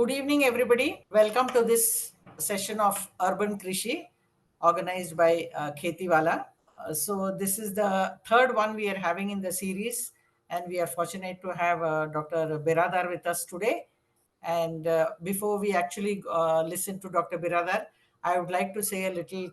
Good evening, everybody. Welcome to this session of Urban Krishi organized by KhetiValah. So this is the third one we are having in the series, and we are fortunate to have Dr. Biradar with us today. And before we actually listen to Dr. Biradar, I would like to say a little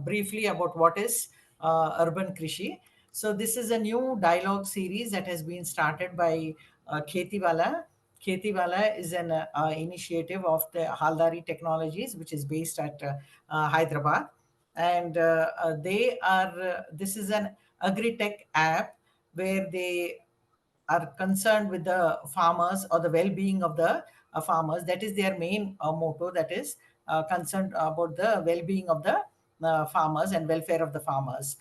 briefly about what is Urban Krishi. So this is a new dialogue series that has been started by KhetiValah. KhetiValah is an initiative of the Haldari Technologies, which is based at Hyderabad, and they are. This is an agri-tech app where they are concerned with the farmers or the well-being of the farmers. That is their main motto. That is concerned about the well-being of the farmers and welfare of the farmers.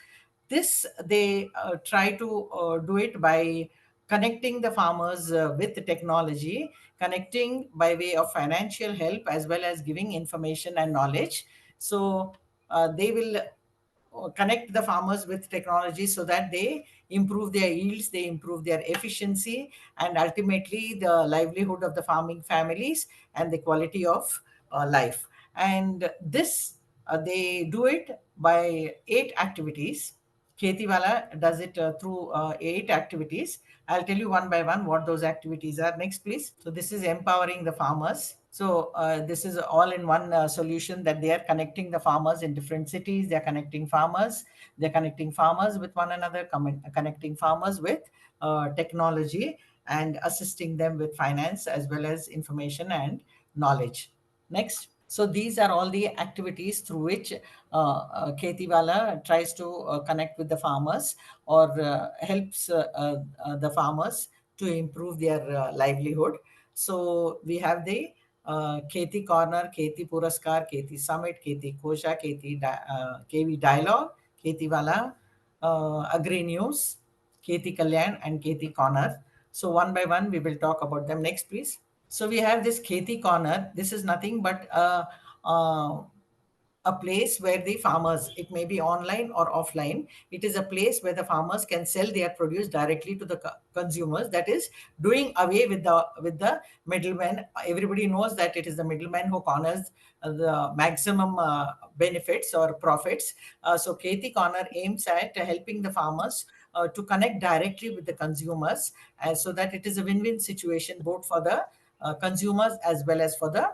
This they try to do it by connecting the farmers with technology, connecting by way of financial help as well as giving information and knowledge. So they will connect the farmers with technology so that they improve their yields, they improve their efficiency, and ultimately the livelihood of the farming families and the quality of life. And this they do it by 8 activities. KhetiValah does it through 8 activities. I'll tell you one by one what those activities are. Next, please. So this is empowering the farmers. So this is all in one solution that they are connecting the farmers in different cities. They are connecting farmers. They're connecting farmers with one another, connecting farmers with technology and assisting them with finance as well as information and knowledge. Next. So these are all the activities through which KhetiValah tries to connect with the farmers or helps the farmers to improve their livelihood. So we have the Kheti Corner, Kheti Puraskar, Kheti Summit, Kheti Kosha, KV Dialogue, KhetiValah, Agri News, Kheti Kalyan, and Kheti Corner. So one by one, we will talk about them. Next, please. So we have this Kheti Corner. This is nothing but uh, a place where the farmers, it may be online or offline, it is a place where the farmers can sell their produce directly to the consumers. That is doing away with the middleman. Everybody knows that it is the middleman who corners the maximum benefits or profits. So Kheti Corner aims at helping the farmers to connect directly with the consumers, so that it is a win-win situation both for the consumers as well as for the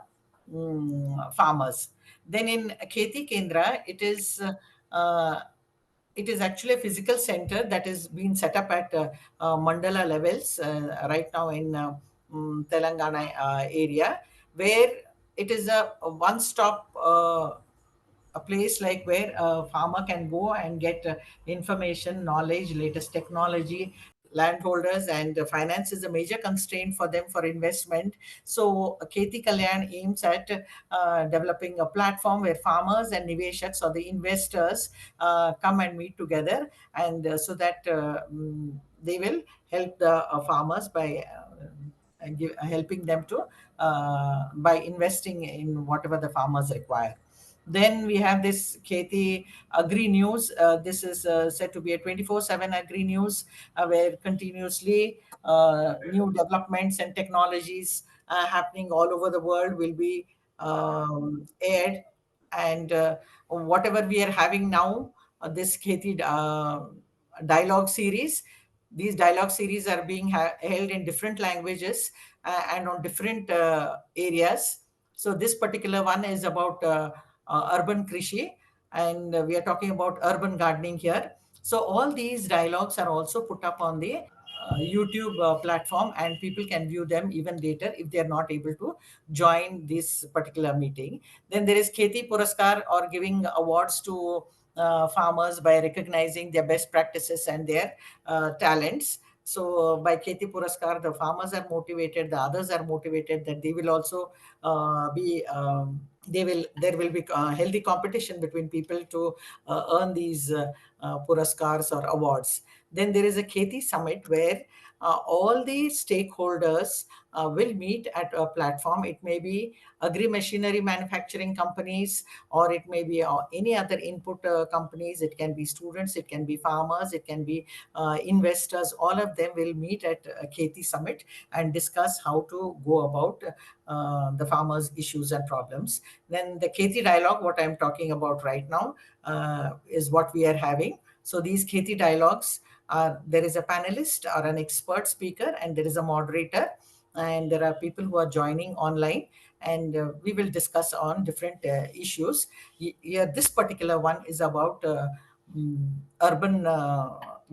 farmers. Then in Kheti Kendra, it is actually a physical center that is being set up at mandala levels right now in Telangana area, where it is a one-stop a place like where a farmer can go and get information, knowledge, latest technology. Landholders and finance is a major constraint for them for investment. So Kheti Kalyan aims at developing a platform where farmers and niveshaks or the investors come and meet together, and so that they will help the farmers by helping them to by investing in whatever the farmers require. Then we have this Kheti Agri News. This is said to be a 24/7 Agri News where continuously new developments and technologies happening all over the world will be aired. And whatever we are having now, this Kheti dialogue series, these dialogue series are being held in different languages and on different areas. So this particular one is about urban Krishi, and we are talking about urban gardening here. So all these dialogues are also put up on the YouTube platform, and people can view them even later if they are not able to join this particular meeting. Then there is Kheti Puraskar, or giving awards to farmers by recognizing their best practices and their talents. So by Kheti Puraskar, the farmers are motivated, the others are motivated that they will also be. There will be healthy competition between people to earn these puraskars or awards. Then there is a Kheti Summit where all the stakeholders will meet at a platform. It may be agri machinery manufacturing companies, or it may be any other input companies. It can be students, it can be farmers, it can be investors. All of them will meet at Kheti Summit and discuss how to go about the farmers' issues and problems. Then the Kheti dialogue, what I'm talking about right now, is what we are having. So these Kheti dialogues are, there is a panelist or an expert speaker, and there is a moderator, and there are people who are joining online, and we will discuss on different issues. Here, this particular one is about urban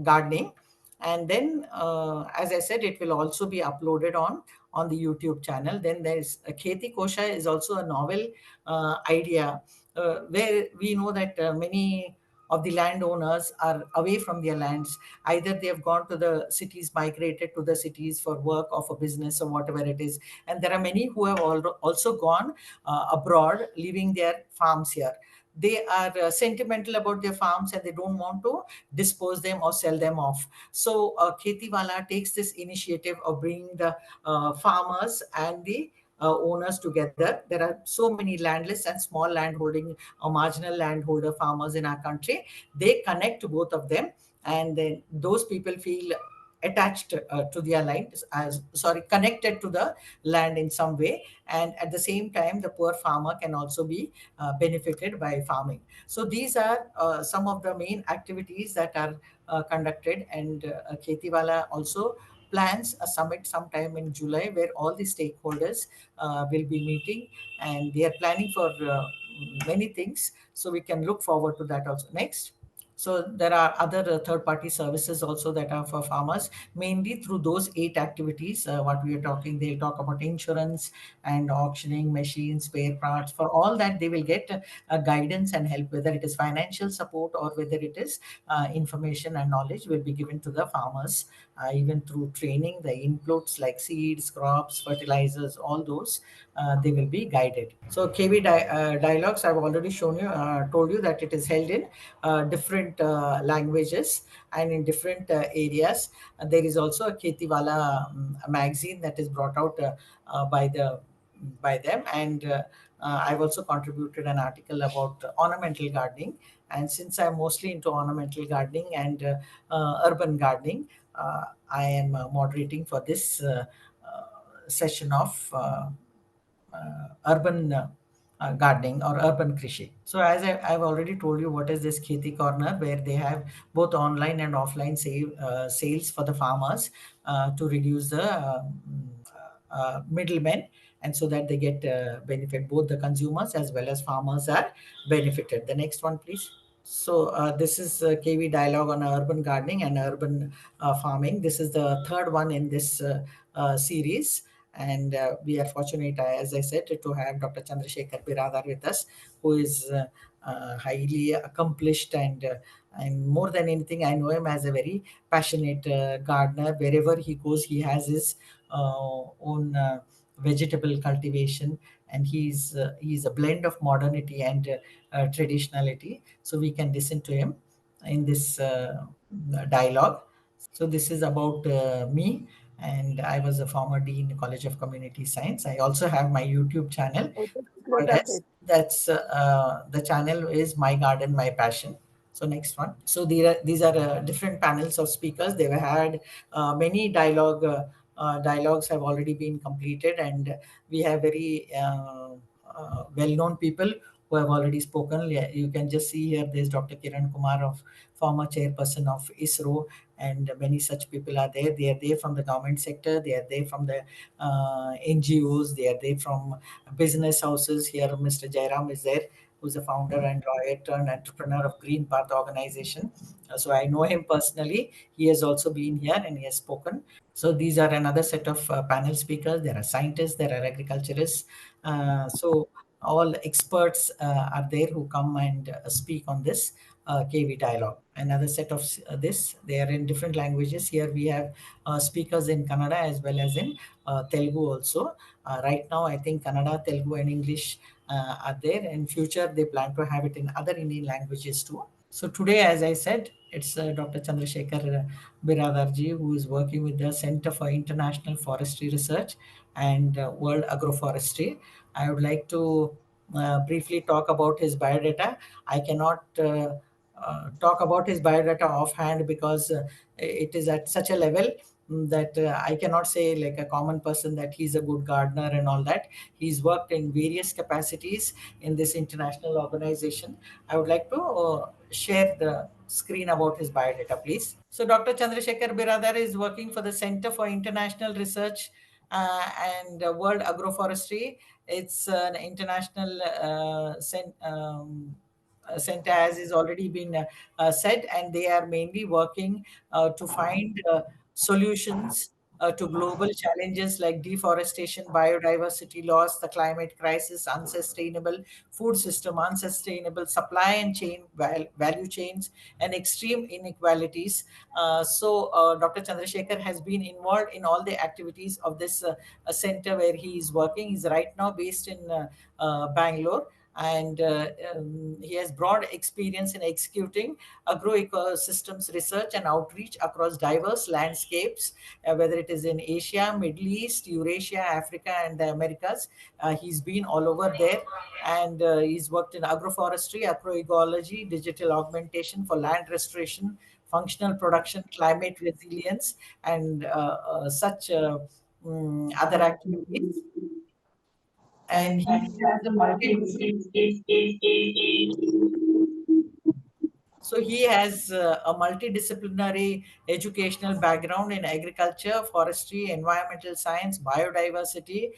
gardening. And then, as I said, it will also be uploaded on the YouTube channel. Then there's Kheti Kosha is also a novel idea, where we know that many of the landowners are away from their lands. Either they have gone to the cities, migrated to the cities for work or for business or whatever it is. And there are many who have also gone abroad, leaving their farms here. They are sentimental about their farms, and they don't want to dispose them or sell them off. So KhetiValah takes this initiative of bringing the farmers and the owners together. There are so many landless and small landholding or marginal landholder farmers in our country. They connect both of them, and then those people feel attached to their land, as sorry, connected to the land in some way. And at the same time, the poor farmer can also be benefited by farming. So these are some of the main activities that are conducted. And KhetiValah also plans a summit sometime in July, where all the stakeholders will be meeting, and they are planning for many things. So we can look forward to that also. Next. So there are other third-party services also that are for farmers, mainly through those 8 activities. What we are talking, they talk about insurance and auctioning, machines, spare parts. For all that, they will get guidance and help, whether it is financial support or whether it is information and knowledge will be given to the farmers, even through training, the inputs like seeds, crops, fertilizers, all those, they will be guided. So dialogues, I've already shown you, told you that it is held in different languages and in different areas. There is also a KhetiValah magazine that is brought out by them, and I've also contributed an article about ornamental gardening. And since I'm mostly into ornamental gardening and urban gardening, I am moderating for this session of urban gardening or urban Krishi. So as I've already told you, what is this Kheti Corner, where they have both online and offline sales for the farmers to reduce the middlemen, and so that they get benefit. Both the consumers as well as farmers are benefited. The next one, please. So this is KV dialogue on urban gardening and urban farming. This is the third one in this series, and we are fortunate, as I said, to have Dr. Chandrashekhar Biradar with us, who is highly accomplished, and more than anything, I know him as a very passionate gardener. Wherever he goes, he has his own vegetable cultivation, and he's a blend of modernity and traditionality. So we can listen to him in this dialogue. So this is about me, and I was a former dean, College of Community Science. I also have my YouTube channel. Oh, that's Called great as, update. that's the channel is My Garden, My Passion. So next one. So these are different panels of speakers. They've had many dialogues have already been completed, and we have very well-known people who have already spoken. Yeah, you can just see here, there's Dr. Kiran Kumar, of former chairperson of ISRO, and many such people are there. They are there from the government sector, they are there from the NGOs, they are there from business houses. Here Mr. Jairam is there, who's a founder and lawyer turned entrepreneur of Green Path organization. So I know him personally. He has also been here and he has spoken. So these are another set of panel speakers. There are scientists, there are agriculturists. So all experts are there who come and speak on this KV dialogue. Another set of this, they are in different languages. Here we have speakers in Kannada as well as in Telugu also. Right now, I think Kannada, Telugu, and English are there. In future, they plan to have it in other Indian languages too. So today, as I said, it's Dr. Chandrashekhar Biradarji, who is working with the Center for International Forestry Research and World Agroforestry. I would like to briefly talk about his biodata. I cannot talk about his biodata offhand because it is at such a level that I cannot say like a common person that he's a good gardener and all that. He's worked in various capacities in this international organization. I would like to share the screen about his biodata, please. So Dr. Chandrashekhar Biradar is working for the Center for International Research and World Agroforestry. It's an international center, as is already been said, and they are mainly working to find solutions to global challenges like deforestation, biodiversity loss, the climate crisis, unsustainable food system, unsustainable supply and value chains, and extreme inequalities. Dr. Chandrashekhar has been involved in all the activities of this center where he is working. He's right now based in Bangalore, and he has broad experience in executing agroecosystems research and outreach across diverse landscapes, whether it is in Asia, Middle East, Eurasia, Africa, and the Americas. He's been all over there, and he's worked in agroforestry, agroecology, digital augmentation for land restoration, functional production, climate resilience, and such other activities. And he has a So he has a multidisciplinary educational background in agriculture, forestry, environmental science, biodiversity.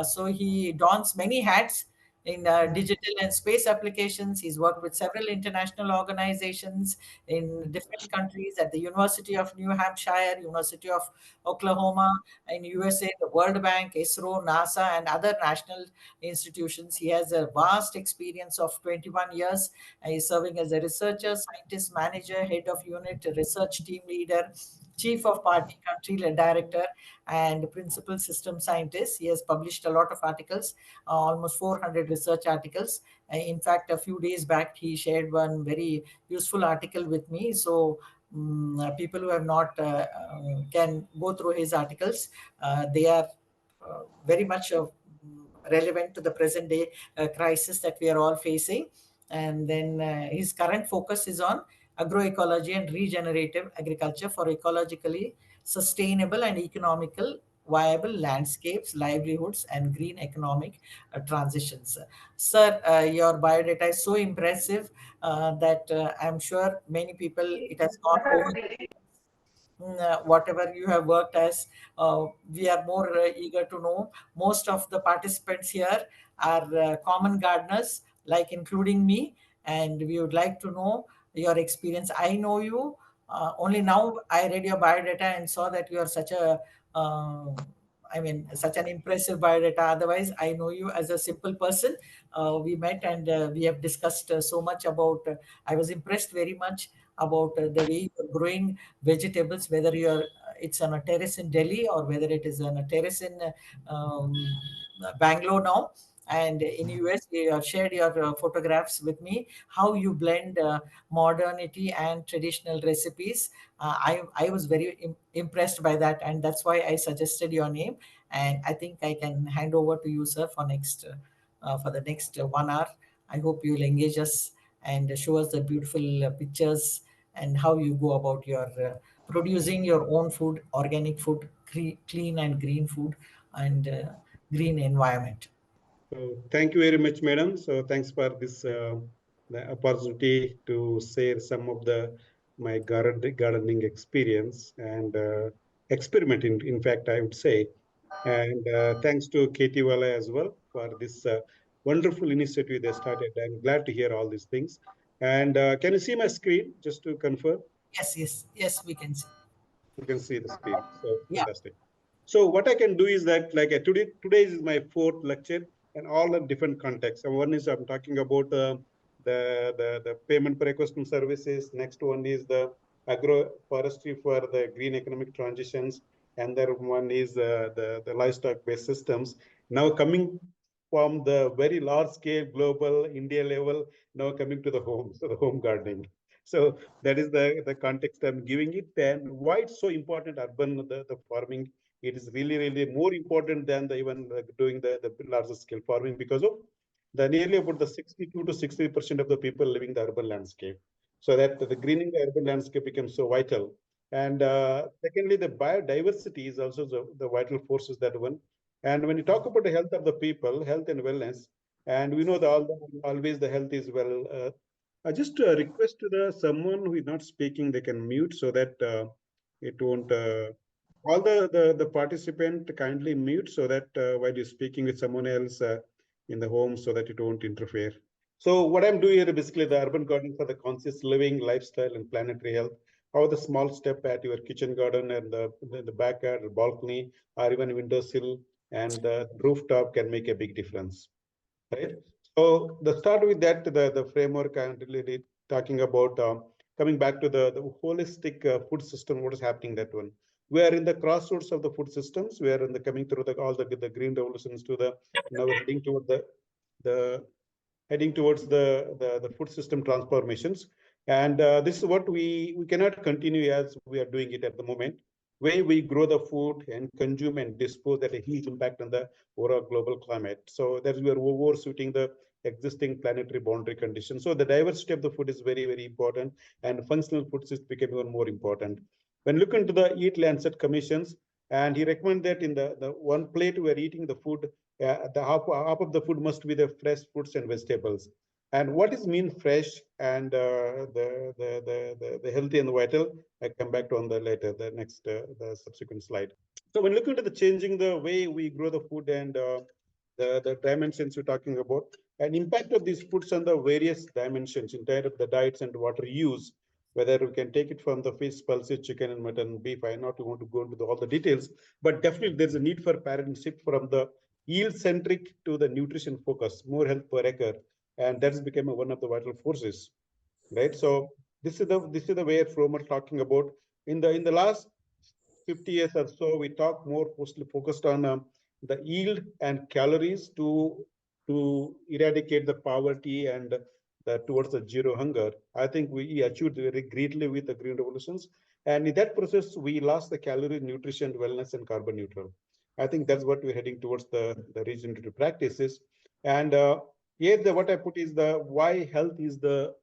So he dons many hats in digital and space applications. He's worked with several international organizations in different countries at the University of New Hampshire, University of Oklahoma, in USA, the World Bank, ISRO, NASA, and other national institutions. He has a vast experience of 21 years. He's serving as a researcher, scientist, manager, head of unit, research team leader, chief of party, country director, and principal system scientist. He has published a lot of articles, almost 400 research articles. In fact, a few days back, he shared one very useful article with me. So people who have not can go through his articles. They are very much relevant to the present day crisis that we are all facing. And then his current focus is on agroecology and regenerative agriculture for ecologically sustainable and economical viable landscapes, livelihoods, and green economic transitions. Sir, your biodata is so impressive that I'm sure many people, it has gone over whatever you have worked as. We are more eager to know. Most of the participants here are common gardeners, like including me, and we would like to know your experience. I know you. Only now I read your biodata and saw that you are such a such an impressive biodata. Otherwise, I know you as a simple person. We met and we have discussed so much about. I was impressed very much about the way you're growing vegetables, whether you're it's on a terrace in Delhi or whether it is on a terrace in um, Bangalore now. And in US, you have shared your photographs with me, how you blend modernity and traditional recipes. I was very impressed by that, and that's why I suggested your name. And I think I can hand over to you, sir, for the next 1 hour. I hope you'll engage us and show us the beautiful pictures and how you go about your producing your own food, organic food, clean and green food, and green environment. So thank you very much, madam. So thanks for this the opportunity to share some of the my gardening experience and experiment. In fact, I would say, and thanks to KhetiValah as well for this wonderful initiative they started. I'm glad to hear all these things. And can you see my screen just to confirm? Yes, we can see. You can see the screen. So Yeah. fantastic. So what I can do is that like today is my fourth lecture and all the different contexts. And one is I'm talking about the payment per ecosystem services. Next one is the agroforestry for the green economic transitions. And the one is the livestock based systems. Now coming from the very large scale global India level, now coming to the home, so the home gardening. So that is the context I'm giving it. And why it's so important, urban, the farming, it is really, really more important than the even doing the larger scale farming, because of the nearly about the 62 to 60% of the people living the urban landscape. So that the greening the urban landscape becomes so vital. And secondly, the biodiversity is also the vital forces that one. And when you talk about the health of the people, health and wellness, and we know that always the health is well. I just request to the someone who is not speaking, they can mute so that it won't. All the participant kindly mute so that while you're speaking with someone else in the home, so that it won't interfere. So what I'm doing here is basically the urban gardening for the conscious living, lifestyle, and planetary health. How the small step at your kitchen garden and the backyard, or balcony, or even windowsill and the rooftop can make a big difference, right? So the start with that, the framework I'm really talking about, coming back to the holistic food system, what is happening that one. We are in the crossroads of the food systems. We are in the coming through all the green revolutions to the now we're heading toward the heading towards the food system transformations. And this is what we cannot continue as we are doing it at the moment, where we grow the food and consume and dispose at a huge impact on the overall global climate. So that we are overshooting the existing planetary boundary conditions. So the diversity of the food is very, very important, and functional food systems become even more important. When look into the Eat Lancet commissions, and he recommend that in the one plate we are eating the food, the half of the food must be the fresh fruits and vegetables. And what is mean fresh and the healthy and the vital? I come back to on the later, the next, the subsequent slide. So when looking at the changing the way we grow the food and the dimensions we're talking about, and impact of these foods on the various dimensions in terms of the diets and water use, whether we can take it from the fish, pulses, chicken and mutton, beef. I not want to go into all the details, but definitely there's a need for parent shift from the yield centric to the nutrition focus, more health per acre, and that has become one of the vital forces, right? So this is the way from we're talking about in the last 50 years or so, we talk more mostly focused on the yield and calories to eradicate the poverty and towards the zero hunger. I think we achieved very greatly with the green revolutions, and in that process, we lost the calorie, nutrition, wellness, and carbon neutral. I think that's what we're heading towards the regenerative practices. And here, what I put is the why health is the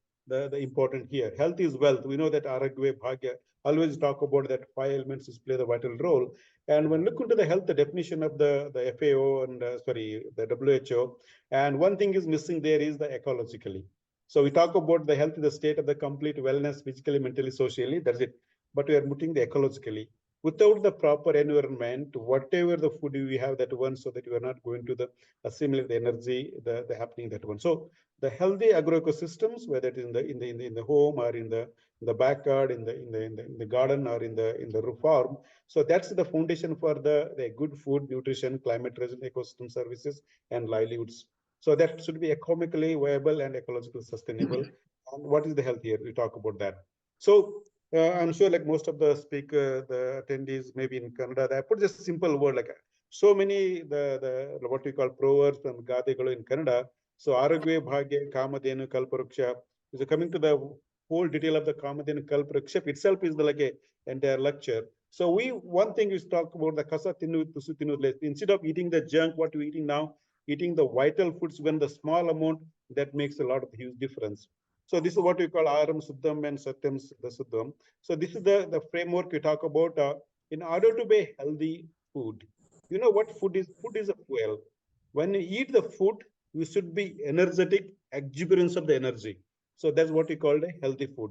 important here. Health is wealth. We know that Aragve Bhagya always talk about that five elements is play the vital role. And when look into the health, the definition of the FAO and sorry, the WHO, and one thing is missing there is the ecologically. So we talk about the health, the state of the complete wellness, physically, mentally, socially. That's it. But we are putting the ecologically. Without the proper environment, whatever the food we have that one, so that you are not going to the assimilate the energy, the happening that one. So the healthy agroecosystems, whether it is in the home or in the backyard, in the garden or in the roof farm. So that's the foundation for the good food, nutrition, climate resilient ecosystem services, and livelihoods. So that should be economically viable and ecologically sustainable. And what is the health here? We talk about that. So I'm sure like most of the speaker, the attendees, maybe in Canada, I put just a simple word like so many the what we call proverbs and gathegalu in Canada. So Aragve Bhagya Kamadenu Kalparuksha. So coming to the whole detail of the Kamadenu Kalparuksha itself is like a entire lecture. So one thing is talk about the kasa tinu tusu tinu. Instead of eating the junk, what we're eating now, eating the vital foods when the small amount, that makes a lot of huge difference. So this is what we call Aram Suddham and Satyam Suddham. So this is the framework we talk about in order to be healthy food. You know what food is? Food is a fuel. When you eat the food, you should be energetic, exuberance of the energy. So that's what we call a healthy food.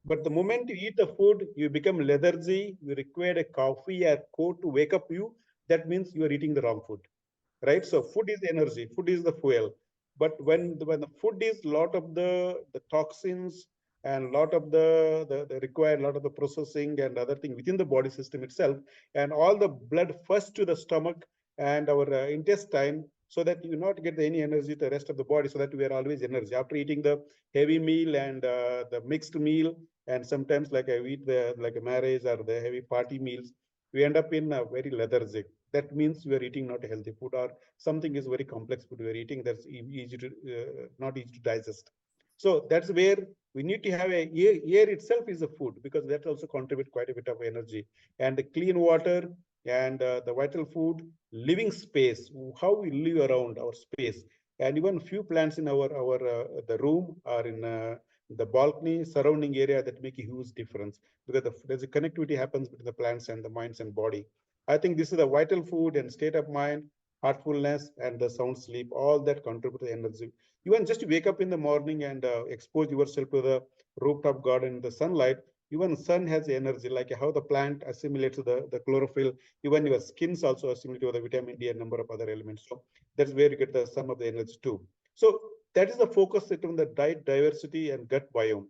But the moment you eat the food, you become lethargy, you require a coffee or coat to wake up you. That means you are eating the wrong food, right? So food is energy, food is the fuel. But when the food is lot of the toxins and lot of the required lot of the processing and other thing within the body system itself, and all the blood first to the stomach and our intestine, so that you not get any energy to the rest of the body, so that we are always energy after eating the heavy meal and the mixed meal, and sometimes like I eat the like a marriage or the heavy party meals, we end up in a very lethargic. That means we are eating not a healthy food, or something is very complex food we are eating that's easy to not easy to digest. So that's where we need to have air itself is a food, because that also contribute quite a bit of energy, and the clean water, and the vital food, living space, how we live around our space, and even few plants in our the room or in the balcony surrounding area, that make a huge difference, because there's a connectivity happens between the plants and the minds and body. I think this is the vital food and state of mind, heartfulness, and the sound sleep, all that contribute to energy. Even just to wake up in the morning and expose yourself to the rooftop garden, the sunlight, even sun has energy, like how the plant assimilates the chlorophyll, even your skins also assimilate to the vitamin D and number of other elements. So that's where you get the some of the energy too. So that is the focus on the diet diversity and gut biome.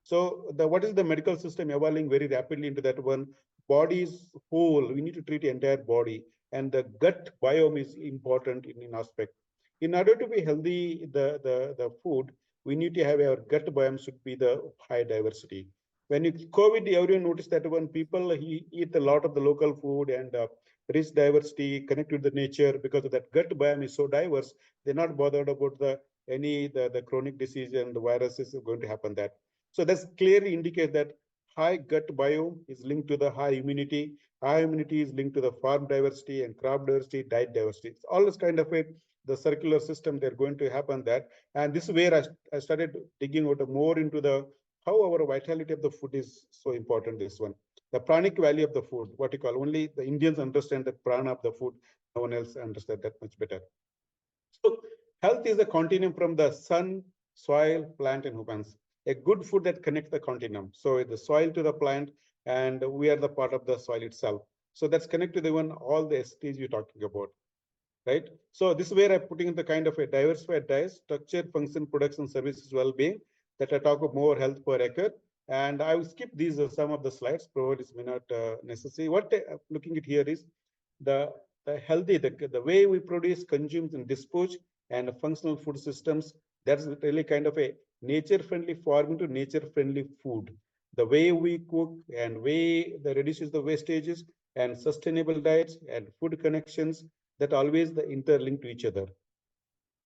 So what is the medical system evolving very rapidly into that one? Body is whole. We need to treat the entire body, and the gut biome is important in aspect. In order to be healthy, the food, we need to have our gut biome should be the high diversity. When you COVID, everyone noticed that when people eat a lot of the local food and rich diversity, connect with the nature, because of that gut biome is so diverse, they're not bothered about the chronic disease and the viruses are going to happen that. So that's clearly indicate that high gut biome is linked to the high immunity. High immunity is linked to the farm diversity and crop diversity, diet diversity. It's all this kind of the circular system they're going to happen that. And this is where I started digging out more into the how our vitality of the food is so important. This one, the pranic value of the food, what you call, only the Indians understand the prana of the food. No one else understands that much better. So health is a continuum from the sun, soil, plant, and humans. A good food that connects the continuum. So the soil to the plant, and we are the part of the soil itself. So that's connected to even all the STs you're talking about, right? So this is where I'm putting in the kind of a diversified diet, structure, function, products, and services well-being, that I talk about more health per acre. And I will skip these some of the slides, provided it's may not necessary. What I'm looking at here is the healthy, the way we produce, consume, and dispose, and functional food systems. That's really kind of a nature-friendly farming to nature-friendly food. The way we cook and way that reduces the wastages, and sustainable diets and food connections, that always the interlink to each other.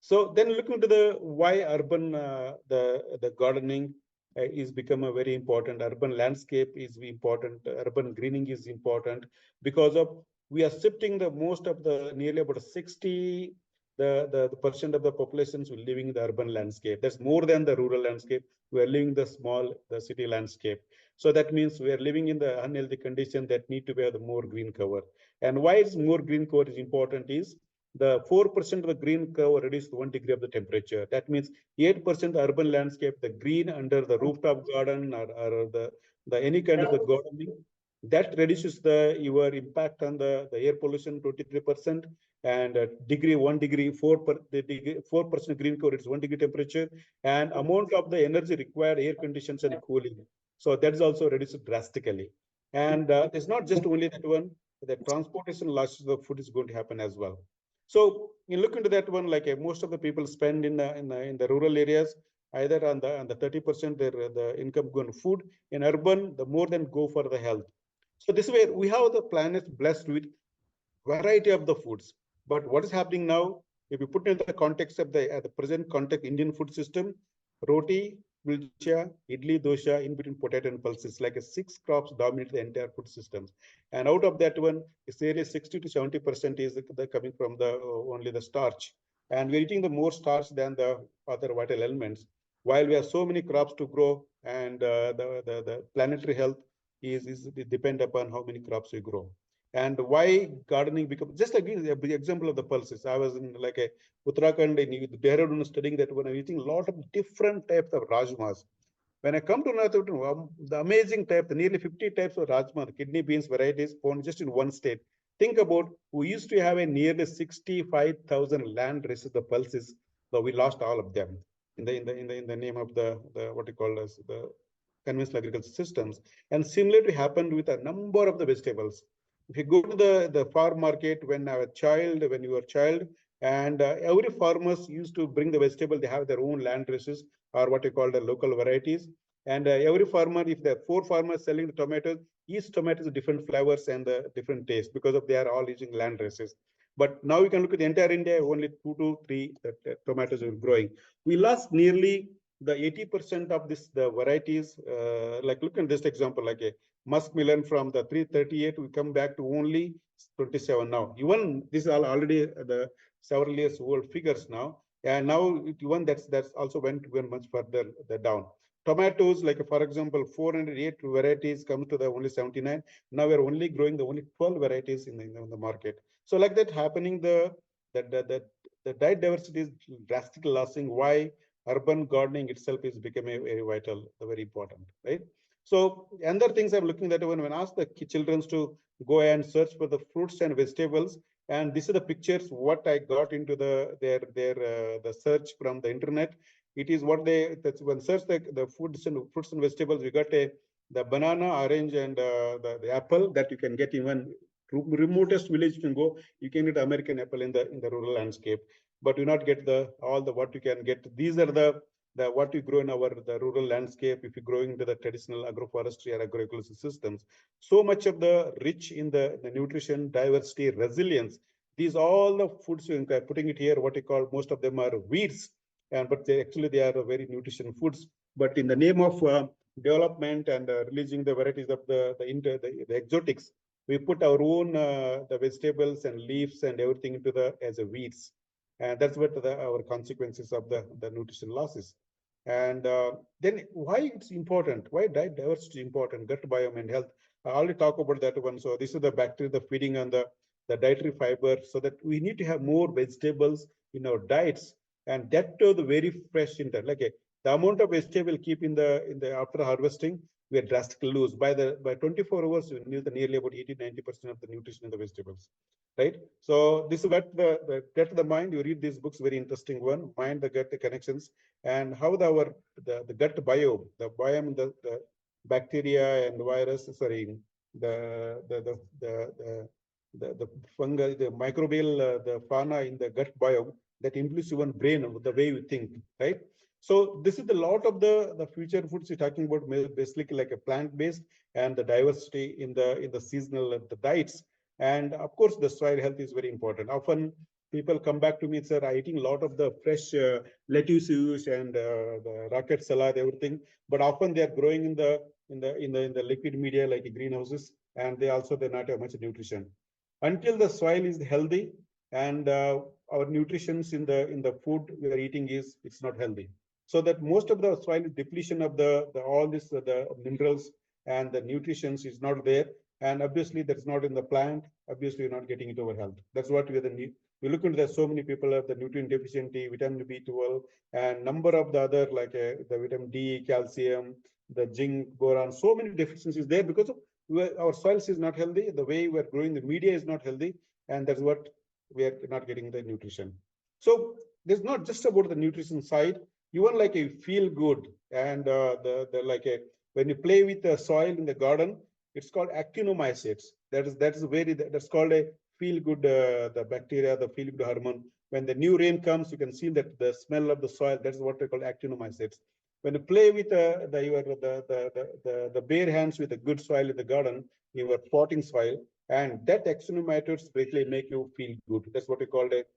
So then look into the why urban the gardening is become a very important. Urban landscape is important. Urban greening is important, because of we are shifting the most of the nearly about 60 the percent of the populations who living in the urban landscape. That's more than the rural landscape. We are living the city landscape. So that means we are living in the unhealthy condition that need to have the more green cover. And why is more green cover is important is the 4% of the green cover reduced 1 degree of the temperature. That means 8% urban landscape, the green under the rooftop garden or the any kind of the gardening, that reduces your impact on the air pollution 23%, and degree 1 degree 4% green cover is 1 degree temperature, and amount of the energy required air conditions and cooling. So that is also reduced drastically. And it's not just only that one, the transportation losses of food is going to happen as well. So you look into that one, like most of the people spend in the rural areas, either on the 30% the income going to food. In urban, the more than go for the health. So this way we have the planet blessed with variety of the foods. But what is happening now, if you put in the context of the present context, Indian food system, roti, kulcha, idli, dosha, in between potato and pulses, like a 6 crops dominate the entire food systems. And out of that one, it's nearly 60 to 70% is coming from the only the starch. And we're eating the more starch than the other vital elements. While we have so many crops to grow, and the planetary health is depend upon how many crops we grow. And why gardening becomes just again a big example of the pulses. I was in like a Uttarakhand in Dehradun studying that when I'm eating a lot of different types of rajmas. When I come to North, the amazing type, the nearly 50 types of rajma, the kidney beans varieties found just in one state. Think about, we used to have a nearly 65,000 land races, the pulses, but we lost all of them in the name of the what you call as the conventional agriculture systems. And similarly happened with a number of the vegetables. If you go to the farm market when you were a child, and every farmers used to bring the vegetable, they have their own land races or what you call the local varieties. And every farmer, if there are 4 farmers selling the tomatoes, each tomato is different flavors and the different taste, because of they are all using land races. But now you can look at the entire India, only 2 to 3 tomatoes are growing. We lost nearly the 80% of the varieties, like look at this example, like a muskmelon from the 338, we come back to only 27 now. Even this is already the several years old figures now, and now even that's also went much further down. Tomatoes, like for example, 408 varieties come to the only 79. Now we're only growing the only 12 varieties in the market. So like that happening, the diet diversity is drastically losing. Why? Urban gardening itself is becoming very vital, very important, right? So other things I'm looking at when I ask the children to go and search for the fruits and vegetables, and this is the pictures what I got into the search from the internet. It is what that's when search the fruits and vegetables, we got the banana, orange, and the apple that you can get even remotest village you can go, you can get American apple in the rural landscape, but you not get all the what you can get. These are the what you grow in the rural landscape if you grow into the traditional agroforestry or agroecology systems. So much of the rich in the nutrition, diversity, resilience. These all the foods you are putting it here. What you call most of them are weeds, and but they are very nutrition foods. But in the name of development and releasing the varieties of the exotics, we put our own the vegetables and leaves and everything into as a weeds, and that's what our consequences of the nutrition losses. And then why it's important? Why diet diversity is important? Gut biome and health. I already talked about that one. So this is the bacteria, the feeding on the dietary fiber, so that we need to have more vegetables in our diets, and that to the very fresh inter. Like the amount of vegetable keep in the after harvesting, we are drastically lose by 24 hours. We need nearly about 80-90% of the nutrition in the vegetables, right? So this is what the get the mind. You read these books, very interesting one. Mind the gut, the connections, and how the gut biome, the biome, the bacteria and virus. Sorry, the fungi, the microbial, the fauna in the gut biome that influence even brain, the way you think, right? So this is the lot of the future foods we're talking about, basically like a plant-based, and the diversity in the seasonal the diets. And of course, the soil health is very important. Often people come back to me and say, I'm eating a lot of the fresh lettuce and the rocket salad, everything. But often they are growing in the liquid media like greenhouses, and they're not have much nutrition. Until the soil is healthy and our nutritions in the food we are eating it's not healthy. So that most of the soil depletion of all this the minerals and the nutritions is not there, and obviously that's not in the plant. Obviously, you're not getting into our health. That's what we are the need. We look into that. So many people have the nutrient deficiency, vitamin B12, and number of the other like the vitamin D, calcium, the zinc, boron. So many deficiencies there because of our soils is not healthy. The way we're growing, the media is not healthy, and that's what we are not getting the nutrition. So there's not just about the nutrition side. Even like a feel good, and the like a when you play with the soil in the garden, it's called actinomycetes. That's called a feel good the bacteria, the feel good hormone. When the new rain comes, you can see that the smell of the soil. That's what they call actinomycetes. When you play with the bare hands with the good soil in the garden, your potting soil, and that actinomycetes basically make you feel good. That's what we call it.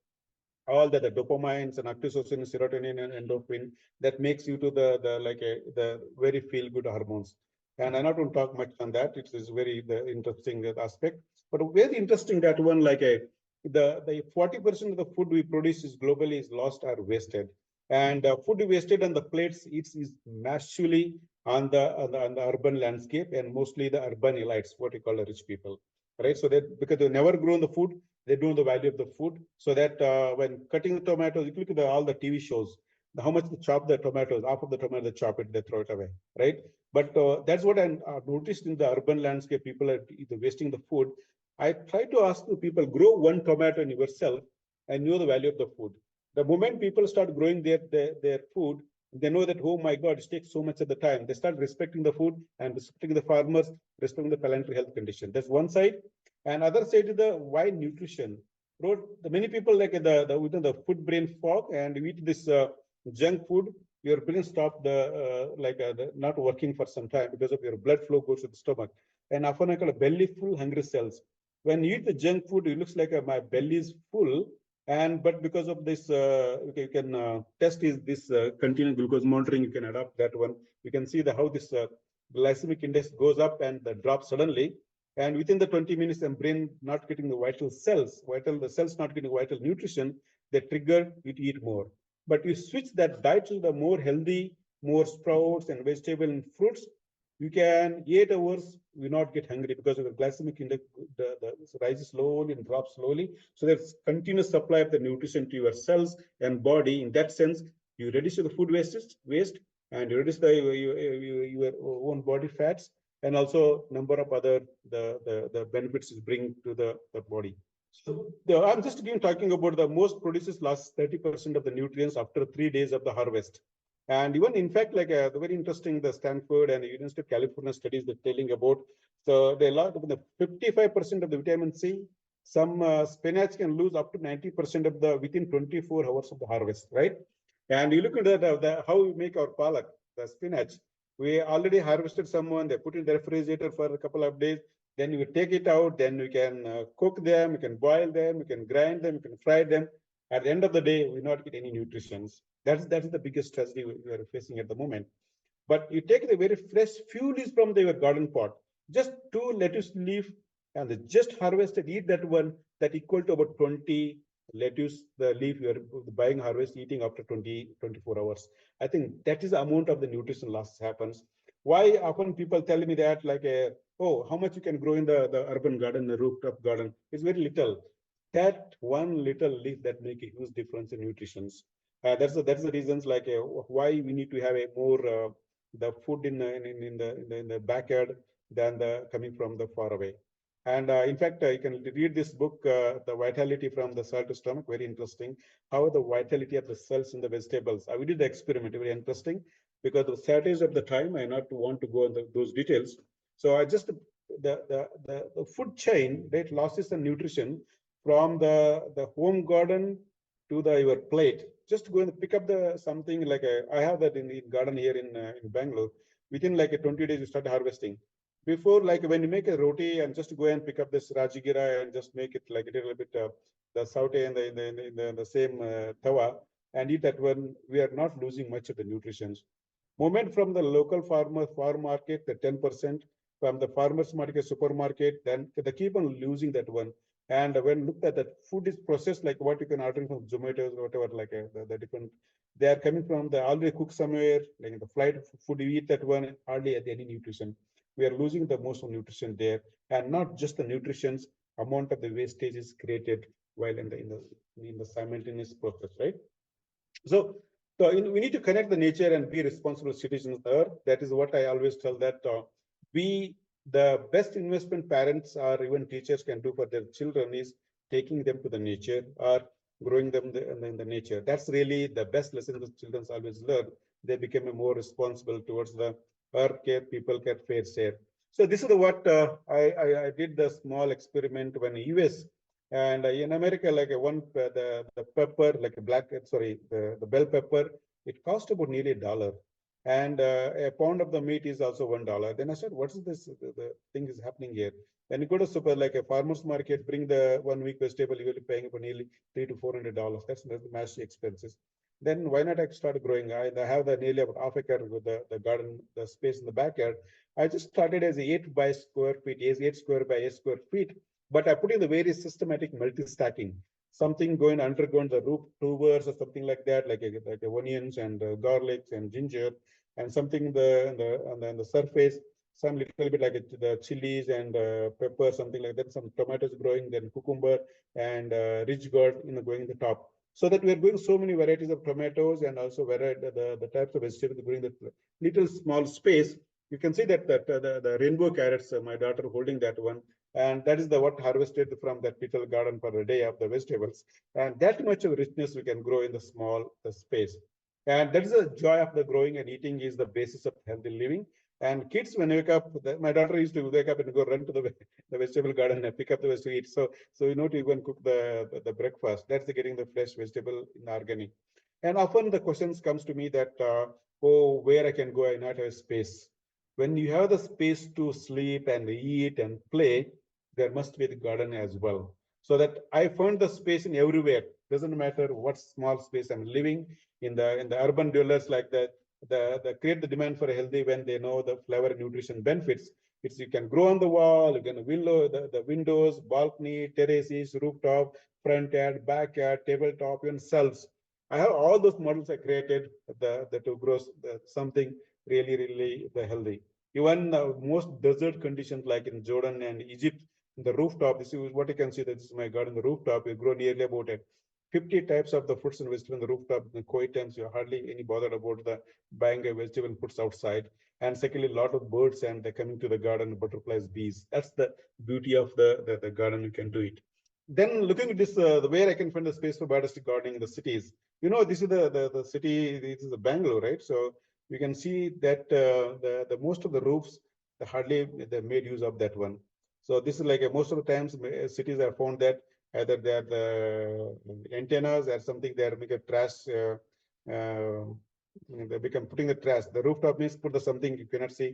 All the dopamines and oxytocin, serotonin, and endorphin that makes you to the very feel good hormones. And I'm not going to talk much on that. It is very interesting aspect. But very interesting that one the 40% of the food we produce is globally is lost or wasted, and food wasted on the plates is massively on the urban landscape, and mostly the urban elites, what we call the rich people, right? So that because they never grown the food, they don't know the value of the food. So that when cutting the tomatoes, you look at all the TV shows, how much they chop the tomatoes, half of the tomato they chop it, they throw it away, right? But that's what I noticed in the urban landscape. People are either wasting the food. I try to ask the people, grow one tomato in yourself and know the value of the food. The moment people start growing their food, they know that, oh my God, it takes so much of the time. They start respecting the food and respecting the farmers, respecting the planetary health condition. That's one side. And other side is the why nutrition. The many people like the food brain fog, and we eat this junk food. Your brain stop not working for some time because of your blood flow goes to the stomach. And often I call a belly full hungry cells. When you eat the junk food, it looks like my belly is full, And but because of this, you can test is this continuous glucose monitoring. You can adopt that one. You can see the how this glycemic index goes up and drops suddenly. And within the 20 minutes, the brain not getting the the cells not getting vital nutrition, they trigger you to eat more. But you switch that diet to the more healthy, more sprouts and vegetable and fruits, you can 8 hours will not get hungry because of the glycemic index rises slowly and drops slowly. So there's continuous supply of the nutrition to your cells and body. In that sense, you reduce the food waste and you reduce your own body fats, and also number of other the benefits it bring to the body. So I'm just again talking about the most produces last 30% of the nutrients after 3 days of the harvest. And even in fact, like the very interesting, the Stanford and University of California studies that telling about, so they lot of the 55% of the vitamin C, some spinach can lose up to 90% of the within 24 hours of the harvest, right? And you look at how we make our palak, the spinach. We already harvested someone, they put in the refrigerator for a couple of days, then you take it out, then you can cook them, you can boil them, you can grind them, you can fry them. At the end of the day, we not get any nutrition. That is the biggest tragedy we are facing at the moment. But you take the very fresh fuel is from your garden pot, just 2 lettuce leaf, and they just harvested, eat that one, that equal to about 20 lettuce, the leaf you are buying, harvest, eating after 24 hours. I think that is the amount of the nutrition loss happens. Why often people tell me that, like, oh, how much you can grow in the urban garden, the rooftop garden? It's very little. That one little leaf that make a huge difference in nutrition. That's the reasons, like why we need to have a more the food in the backyard than the coming from the far away. And in fact, you can read this book, The Vitality from the Soil to Stomach, very interesting. How the vitality of the cells in the vegetables. We did the experiment, very interesting, because the shortage of the time, I not want to go into those details. So I just, the food chain, that losses and nutrition from the home garden to your plate. Just go and pick up the something like I have that in the garden here in Bangalore. Within like 20 days, you start harvesting. Before, like when you make a roti and just go and pick up this rajigira and just make it like a little bit the saute in the same tawa and eat that one, we are not losing much of the nutrition. Movement from the local farm market, the 10%, from the farmers market, supermarket, then they keep on losing that one. And when looked at that, food is processed like what you can order from Zomato or whatever, like the different, they are coming from the already cooked somewhere, like the flight food, you eat that one, hardly any nutrition. We are losing the most of nutrition there, and not just the nutrition's amount of the wastage is created while in the simultaneous process, right? So, we need to connect the nature and be responsible citizens there. That is what I always tell that the best investment parents or even teachers can do for their children is taking them to the nature or growing them in the nature. That's really the best lesson the children always learn. They become more responsible towards the earth care, people care, fair share. So this is what I did the small experiment when US and in America, like the pepper, like a the bell pepper, it cost about nearly $1. And a pound of the meat is also $1. Then I said, what is this? The thing is happening here. When you go to super, like a farmer's market, bring the 1 week vegetable, you will be paying for nearly $300 to $400. That's massive expenses. Then why not I start growing? I have the nearly about half acre with the garden, the space in the backyard. I just started as 8 by square feet, 8 square by 8 square feet. But I put in the very systematic multi-stacking, something going underground the roof tubers or something like that, like onions and garlics and ginger, and something on the surface, some little bit like the chilies and pepper, something like that, some tomatoes growing, then cucumber and ridge gourd, going in the top. So that we are growing so many varieties of tomatoes and also the types of vegetables growing that little small space. You can see that the rainbow carrots, my daughter holding that one, and that is what harvested from that little garden for a day of the vegetables. And that much of richness we can grow in the small space. And that is the joy of the growing and eating is the basis of healthy living. And kids, when they wake up, my daughter used to wake up and go run to the vegetable garden and pick up the vegetable to eat. So to even cook the breakfast. That's getting the fresh vegetable in organic. And often the questions comes to me that, oh, where I can go, I not have space. When you have the space to sleep and eat and play, there must be the garden as well. So that I found the space in everywhere. Doesn't matter what small space I'm living in the urban dwellers, like the create the demand for a healthy when they know the flavor and nutrition benefits. It's you can grow on the wall, you can window the windows, balcony, terraces, rooftop, front yard, backyard, tabletop, even cells. I have all those models I created the to grow something really the healthy. Even most desert conditions like in Jordan and Egypt, the rooftop, this is what you can see. This is my garden. The rooftop, you grow nearly about 50 types of the fruits and vegetables on the rooftop. In the COVID times, you're hardly any bothered about the buying a vegetable and fruits outside. And secondly, a lot of birds and they're coming to the garden, butterflies, bees. That's the beauty of the garden. You can do it. Then looking at this, the where I can find the space for biodiversity gardening in the cities. This is the city. This is the Bangalore, right? So you can see that the most of the roofs, hardly they made use of that one. So this is like most of the times cities are found that either they are the antennas or something they are making trash. Uh, they become putting the trash. The rooftop means put the something you cannot see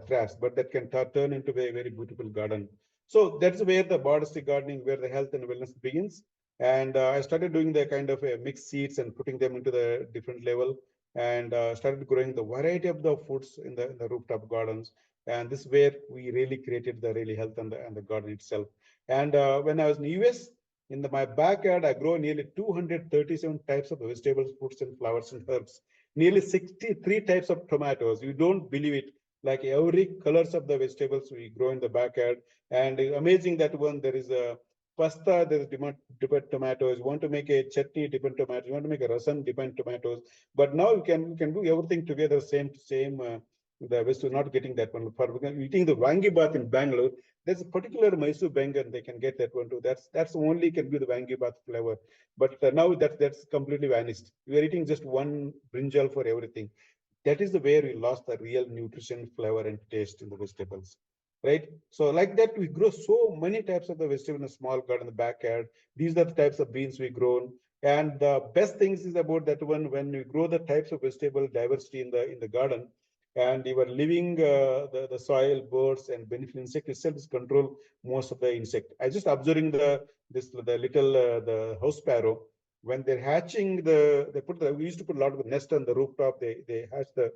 trash, but that can turn into a very beautiful garden. So that's where the biodiversity gardening, where the health and wellness begins. And I started doing the kind of mixed seeds and putting them into the different level, and started growing the variety of the foods in the rooftop gardens. And this is where we really created the really health and the garden itself. And when I was in US, my backyard, I grow nearly 237 types of vegetables, fruits, and flowers and herbs. Nearly 63 types of tomatoes. You don't believe it. Like every colors of the vegetables we grow in the backyard. And amazing that one, there is a pasta, there is different tomatoes. You want to make a chutney, different tomatoes. You want to make a rasam, different tomatoes. But now you can do everything together, same. The West was not getting that one. For eating the wangi bath in Bangalore, there's a particular Mysore Bengal, they can get that one too. That's only can be the wangi bath flavor. But now that's completely vanished. We are eating just one brinjal for everything. That is the where we lost the real nutrition, flavor, and taste in the vegetables, right? So like that, we grow so many types of the vegetable in a small garden in the backyard. These are the types of beans we grown. And the best things is about that one when we grow the types of vegetable diversity in the garden, and you are leaving the soil, birds, and beneficial insect itself is control most of the insect. I just observing the little the house sparrow when they're hatching we used to put a lot of the nest on the rooftop. They hatch the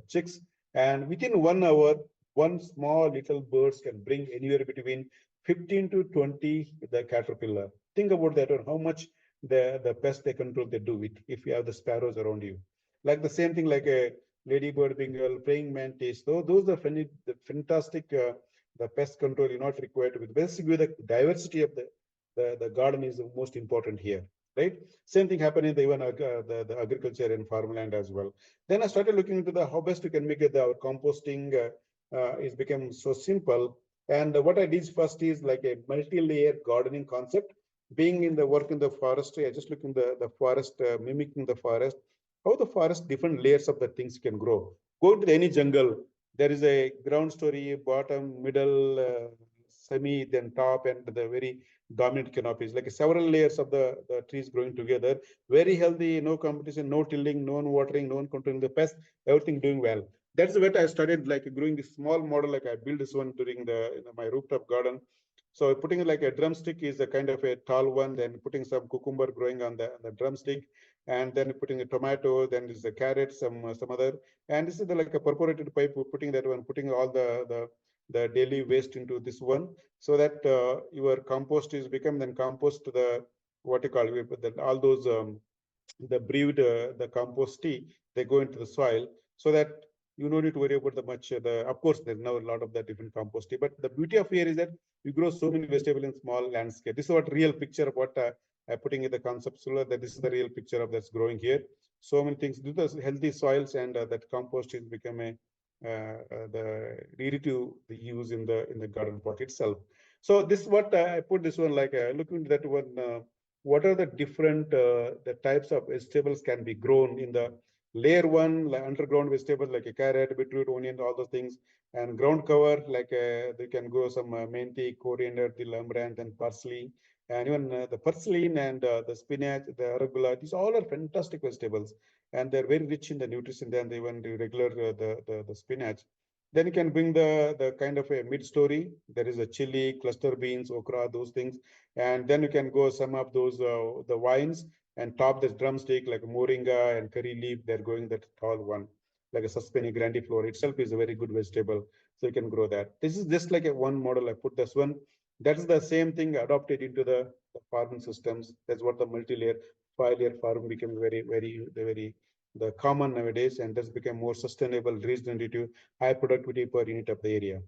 chicks, and within 1 hour, one small little birds can bring anywhere between 15 to 20 the caterpillar. Think about that, or how much the pest they control they do it if you have the sparrows around you. Like the same thing, like a ladybird, bengal, praying mantis. Those are the fantastic the pest control you're not required with. Basically, the diversity of the garden is the most important here, right? Same thing happened in the agriculture and farmland as well. Then I started looking into the how best we can make it our composting is become so simple. And what I did first is like a multi-layer gardening concept. Being in the work in the forestry, I just look in the forest, mimicking the forest, how the forest different layers of the things can grow. Go to any jungle, there is a ground story, bottom, middle, semi, then top, and the very dominant canopies, like several layers of the trees growing together. Very healthy, no competition, no tilling, no watering, no controlling the pest, everything doing well. That's what I started like growing this small model. Like I built this one during my rooftop garden. So putting it like a drumstick is a kind of a tall one, then putting some cucumber growing on the drumstick, and then putting a tomato, then there's a carrot, some other, and this is like a perforated pipe. We're putting that one, putting all the daily waste into this one, so that your compost is become then compost to the what you call it, all those the brewed the compost tea, they go into the soil, so that you don't need to worry about the much the of course there's now a lot of the different compost tea, but the beauty of here is that we grow so many vegetables in small landscape. This is what real picture of what I'm putting in the conceptual, that this is the real picture of that's growing here. So many things do the healthy soils, and that compost is become a the ready to use in the garden pot itself. So this is what I put this one, like looking at that one, what are the different the types of vegetables can be grown in the layer one, like underground vegetables like a carrot, beetroot, onion, all those things, and ground cover like they can grow some menthe, coriander, the amaranth, and parsley, and even the purslane and the spinach, the arugula. These all are fantastic vegetables, and they're very rich in the nutrition than even the regular the spinach. Then you can bring the kind of a mid-story. There is a chili, cluster beans, okra, those things. And then you can go some of those, the vines, and top this drumstick like moringa and curry leaf. They're going that tall one, like a suspeni grandiflora itself is a very good vegetable. So you can grow that. This is just like a one model. I put this one. That's the same thing adopted into the farming systems. That's what the multi-layer, 5-layer farm became very the common nowadays, and this became more sustainable, regenerative, high productivity per unit of the area,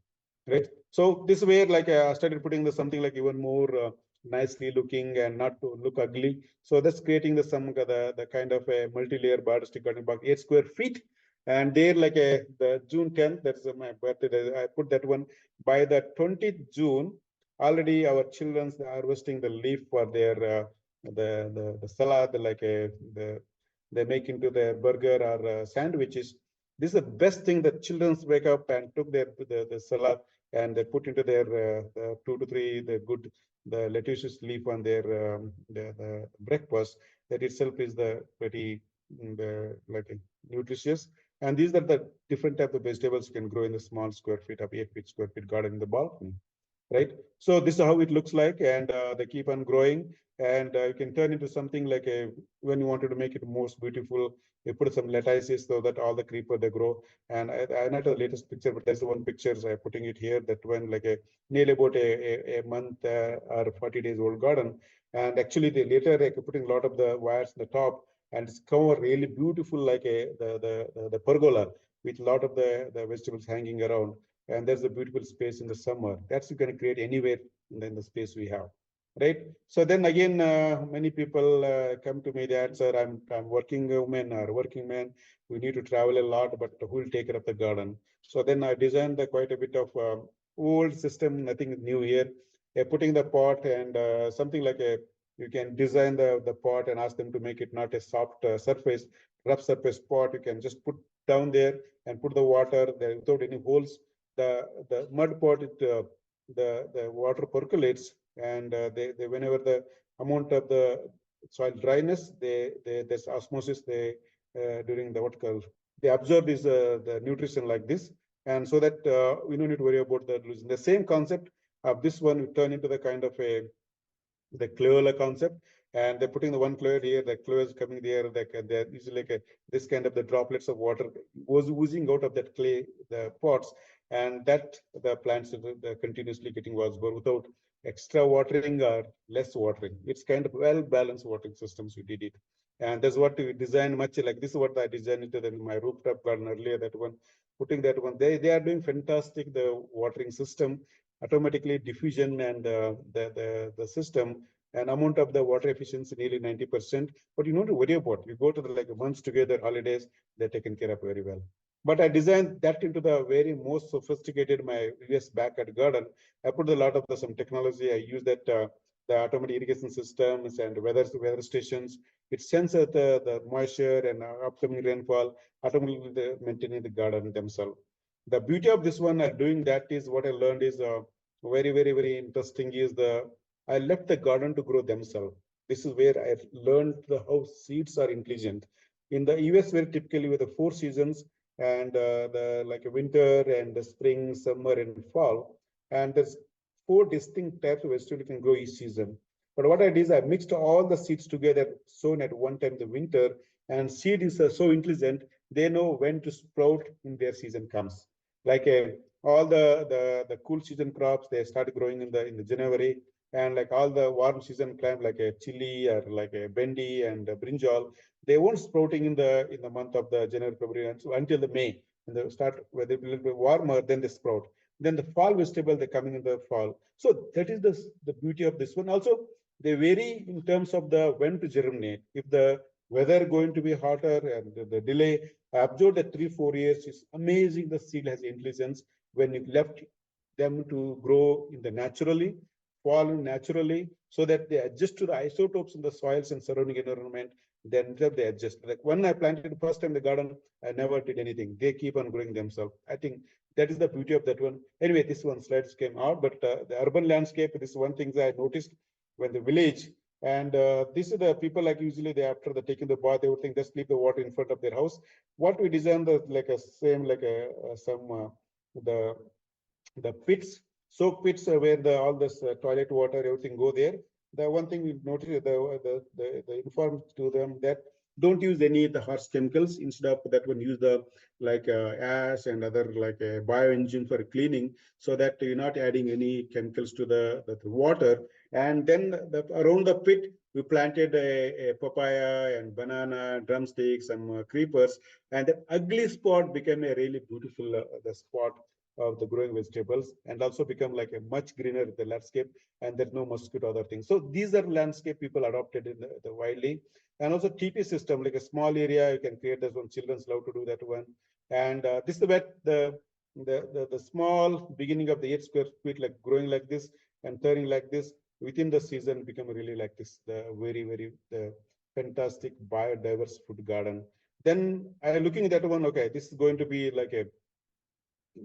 right? So this way, like I started putting the something like even more nicely looking and not to look ugly. So that's creating the kind of a multi-layer biodiversity garden about 8 square feet. And there, like the June 10th, that's my birthday. I put that one by the 20th June. Already, our children's are harvesting the leaf for their the salad, like the they make into their burger or sandwiches. This is the best thing that children wake up and took the salad and they put into their the 2 to 3 the good the lettuce leaf on their the breakfast. That itself is the very the like nutritious. And these are the different type of vegetables you can grow in the small square feet of 8 feet square feet garden in the balcony, right? So this is how it looks like, and they keep on growing, and you can turn into something like a when you wanted to make it most beautiful, you put some lettuces so that all the creeper they grow. And I not the latest picture, but there's one picture I'm putting it here. That one like a nearly about a month or 40 days old garden, and actually they later like putting a lot of the wires on the top, and it's covered really beautiful like a the pergola with a lot of the vegetables hanging around, and there's a beautiful space in the summer. That's you can create anywhere in the space we have, right? So then again, many people come to me that, sir, I'm working woman or working man. We need to travel a lot, but who will take care of the garden? So then I designed quite a bit of old system, nothing new here. Putting the pot and something like a you can design the pot and ask them to make it not a soft surface, rough surface pot. You can just put down there and put the water there without any holes. The mud pot, the water percolates, and they whenever the amount of the soil dryness, they there's osmosis. They during the what called they absorb this the nutrition like this, and so that we don't need to worry about the losing. The same concept of this one we turn into the kind of a the KhetiValah concept, and they're putting the one cloud here, the clouds coming there, they're usually like this kind of the droplets of water was oozing out of that clay, the pots, and that the plants are continuously getting was without extra watering or less watering. It's kind of well balanced watering systems we did it. And that's what we designed much like this is what I designed into my rooftop garden earlier, that one, putting that one. They are doing fantastic, the watering system automatically diffusion and the system and amount of the water efficiency nearly 90%. But you don't have to worry about. You go to the like months together holidays, they're taken care of very well. But I designed that into the very most sophisticated my US backyard garden. I put a lot of some technology. I use that the automatic irrigation systems and weather stations. It senses the moisture and upcoming rainfall, automatically maintaining the garden themselves. The beauty of this one doing that is what I learned is very interesting is I left the garden to grow themselves. This is where I learned how seeds are intelligent. In the US, very typically with the 4 seasons and the like a winter and the spring, summer, and fall, and there's 4 distinct types of vegetables you can grow each season. But what I did is I mixed all the seeds together, sown at one time in the winter, and seed is so intelligent they know when to sprout in their season comes. Like all the cool season crops, they start growing in the January, and like all the warm season plant like a chili or like a bendi and a brinjal, they won't sprouting in the month of the January, February, and so until the May. And they start whether a little bit warmer, then they sprout. Then the fall vegetable they're coming in the fall. So that is the beauty of this one. Also, they vary in terms of the when to germinate. If the weather going to be hotter and the delay, I observed that 3 4 years is amazing. The seed has intelligence when you left them to grow in the naturally, fall naturally, so that they adjust to the isotopes in the soils and surrounding environment. Then they adjust. Like when I planted first time in the garden, I never did anything. They keep on growing themselves. I think that is the beauty of that one. Anyway, this one slides came out, but the urban landscape. This is one thing that I noticed when the village. And this is the people like usually they after the taking the bath, they would think just leave the water in front of their house. What we designed the like a same like a some the pits, soak pits where all this toilet water, everything go there. The one thing we noticed, the informed to them that don't use any of the harsh chemicals. Instead of that one, use the like ash and other like a bioengine for cleaning, so that you're not adding any chemicals to the water. And then around the pit, we planted a papaya and banana, drumsticks, some creepers, and that ugly spot became a really beautiful the spot of the growing vegetables, and also become like a much greener the landscape, and there's no mosquito other things. So these are landscape people adopted in the widely. And also TP system, like a small area you can create. This one children's love to do that one. And this is where the small beginning of the 8 square feet like growing like this and turning like this within the season become really like this, the very the fantastic biodiverse food garden. Then I looking at that one, okay, this is going to be like a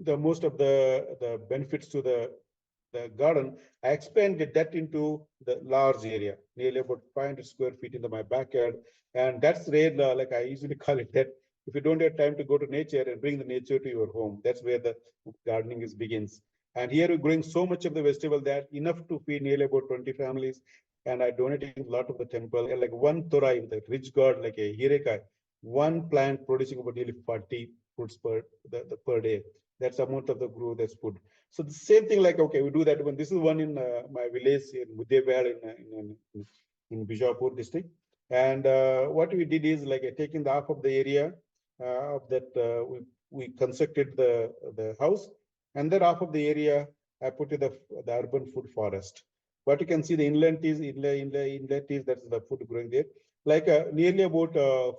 the most of the benefits to the garden. I expanded that into the large area, nearly about 500 square feet in my backyard. And that's rare, like I usually call it that if you don't have time to go to nature and bring the nature to your home, that's where the gardening is begins. And here we're growing so much of the vegetable that enough to feed nearly about 20 families. And I donating a lot of the temple, and like one Torai, the rich god, like a Hirekai, one plant producing about nearly 40 fruits per day. That's amount of the grow that's food. So the same thing, like, okay, we do that one. This is one in my village in Muddeval in Bijapur district. And what we did is like taking the half of the area of that we constructed the house, and then half of the area I put in the urban food forest. What you can see the inlet is that's the food growing there. Like nearly about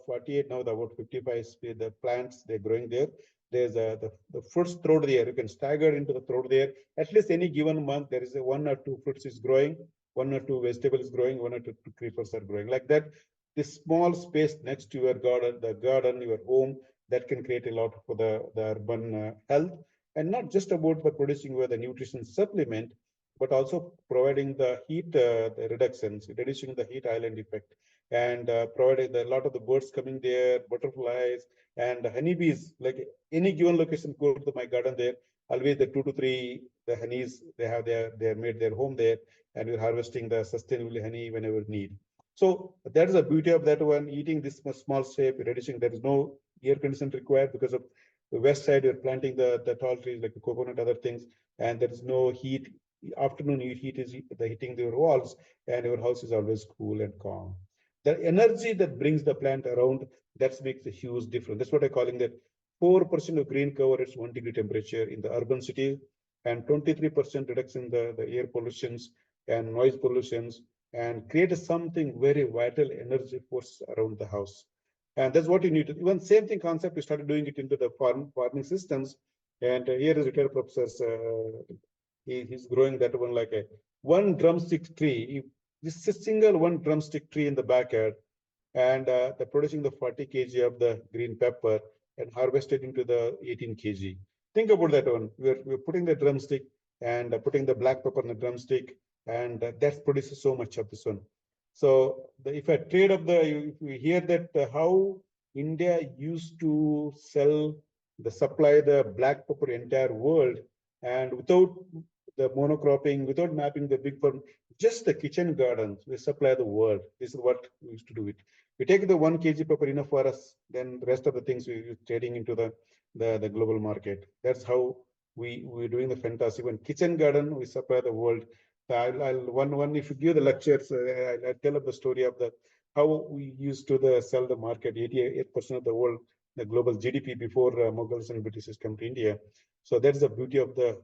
48 now, about 55 the plants they're growing there. There's the fruits throughout there. You can stagger into the throat there. At least any given month, there is a 1 or 2 fruits is growing, 1 or 2 vegetables growing, 1 or 2 creepers are growing. Like that, this small space next to your garden, your home, that can create a lot for the urban health. And not just about the producing the nutrition supplement, but also providing the heat the reductions, reducing the heat island effect, and providing a lot of the birds coming there, butterflies, and honeybees. Like any given location, go to my garden there. Always the 2 to 3 the honeys they have they made their home there, and we're harvesting the sustainable honey whenever need. So that is the beauty of that one. Eating this small shape, reducing there is no air condition required because of the west side. We're planting the tall trees like the coconut, other things, and there is no heat. Afternoon heat is the hitting your walls, and your house is always cool and calm. The energy that brings the plant around, that makes a huge difference. That's what I'm calling that 4% of green cover at 1 degree temperature in the urban city, and 23% reduction in the air pollutions and noise pollutions, and create something very vital energy force around the house. And that's what you need to. Even same thing concept, we started doing it into the farming systems. And here is retired professor. He's growing that one like a one drumstick tree. This is a single one drumstick tree in the backyard, and they're producing the 40 kg of the green pepper and harvested into the 18 kg. Think about that one. We're putting the drumstick and putting the black pepper in the drumstick, and that produces so much of this one. So if I trade up if we hear that how India used to sell the supply the black pepper entire world, and without the monocropping, without mapping the big farm, just the kitchen gardens, we supply the world. This is what we used to do it. We take the 1 kg pepper enough for us, then the rest of the things we're trading into the global market. That's how we're doing the fantastic one. Kitchen garden, we supply the world. I'll if you give the lectures, I'll tell up the story of how we used to sell the market, 88% of the world, the global GDP before Mughals and Britishers come to India. So that's the beauty of the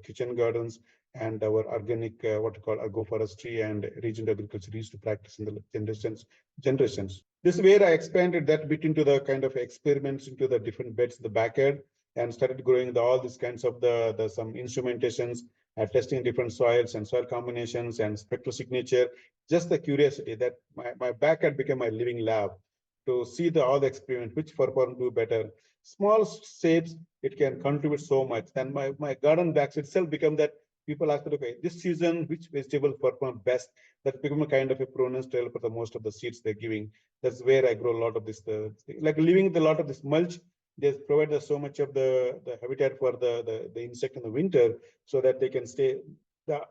kitchen gardens and our organic what you call agroforestry and regional agriculture used to practice in the generations. This is where I expanded that bit into the kind of experiments into the different beds in the backyard, and started growing all these kinds of some instrumentations, testing different soils and soil combinations and spectral signature. Just the curiosity that my backyard became my living lab to see all the experiments, which perform do better. Small shapes, it can contribute so much. Then my garden backs itself become that people ask, okay, this season, which vegetable perform best? That become a kind of a provenance trail for the most of the seeds they're giving. That's where I grow a lot of this, like leaving a lot of this mulch. they provide so much of the habitat for the insect in the winter so that they can stay.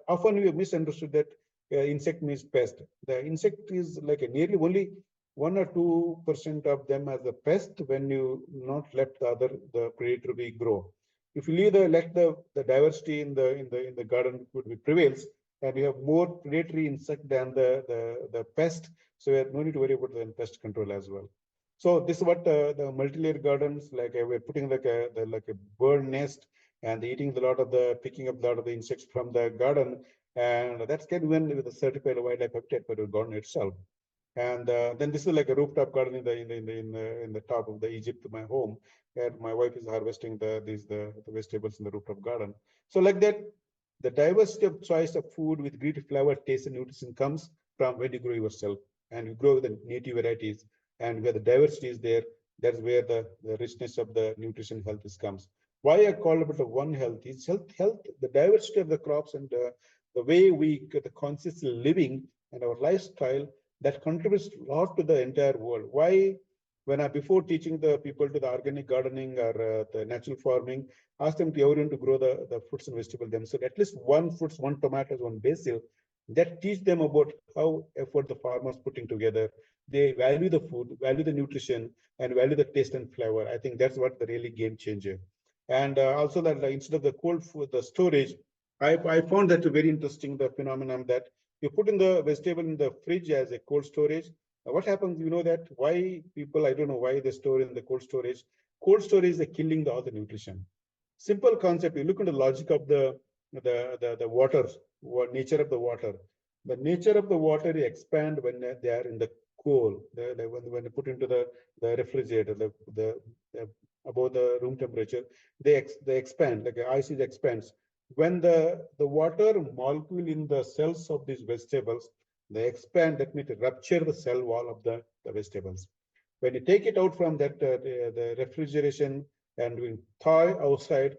Often we have misunderstood that insect means pest. The insect is like nearly only 1 or 2% of them as a pest when you not let the predator be grow. If you let the diversity in the garden would be prevails, and you have more predatory insect than the pest, so we have no need to worry about the pest control as well. So this is what the multi-layer gardens, like we're putting like a bird nest, and eating a lot of picking up a lot of the insects from the garden, and that's can win with a certified wildlife habitat for the garden itself. And then this is like a rooftop garden in the top of the Egypt, my home, where my wife is harvesting the vegetables in the rooftop garden. So like that, the diversity of choice of food with great flavor, taste, and nutrition comes from when you grow yourself and you grow the native varieties, and where the diversity is there, that's where the richness of the nutrition health is comes. Why I call it the one health is health, the diversity of the crops and the way we get the conscious living and our lifestyle that contributes a lot to the entire world. Why, when I before teaching the people to the organic gardening or the natural farming, ask them to everyone to grow the fruits and vegetables themselves. At least one fruits, one tomatoes, one basil. That teach them about how effort the farmers putting together. They value the food, value the nutrition, and value the taste and flavor. I think that's what the really game changer. And also that instead of the cold food, the storage, I found that very interesting, the phenomenon that you put in the vegetable in the fridge as a cold storage. What happens, you know that why people, I don't know why they store in the cold storage. Cold storage is killing all the nutrition. Simple concept, you look at the logic of the water, nature of the water. The nature of the water expand when they are in the cold. When they put into the refrigerator, the above the room temperature, they expand, like ice is expands. When the water molecule in the cells of these vegetables, they expand, that means rupture the cell wall of the vegetables. When you take it out from that the refrigeration and we thaw outside,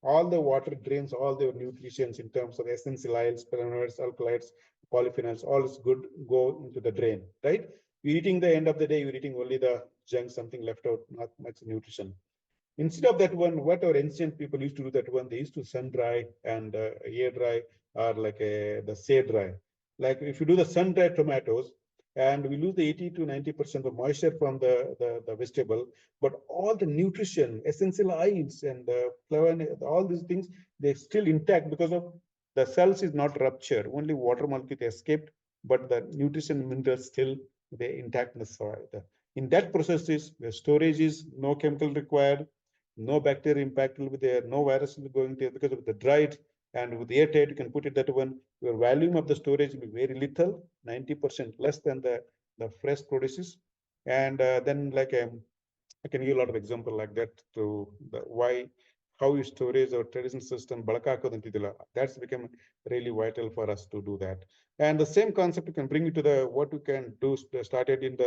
all the water drains all the nutrients in terms of essential oils, flavonoids, alkaloids, polyphenols, all is good go into the drain, right? You're eating the end of the day, you're eating only the junk, something left out, not much nutrition. Instead of that one, what our ancient people used to do that one, they used to sun dry and air dry or like the shade dry. Like if you do the sun dry tomatoes, and we lose the 80 to 90% of moisture from the vegetable, but all the nutrition, essential oils and flavonoids, all these things, they're still intact because of the cells is not ruptured. Only water molecule escaped, but the nutrition minerals still they intact in the soil. In that process is the storage is no chemical required, no bacteria impact will be there, no virus will be going there because of the dried, and with the airtight, you can put it that one, your volume of the storage will be very little, 90% less than the fresh produces. And then like I can give a lot of example like that to why, how you storage our traditional system, that's become really vital for us to do that. And the same concept you can bring it to the, what you can do, started in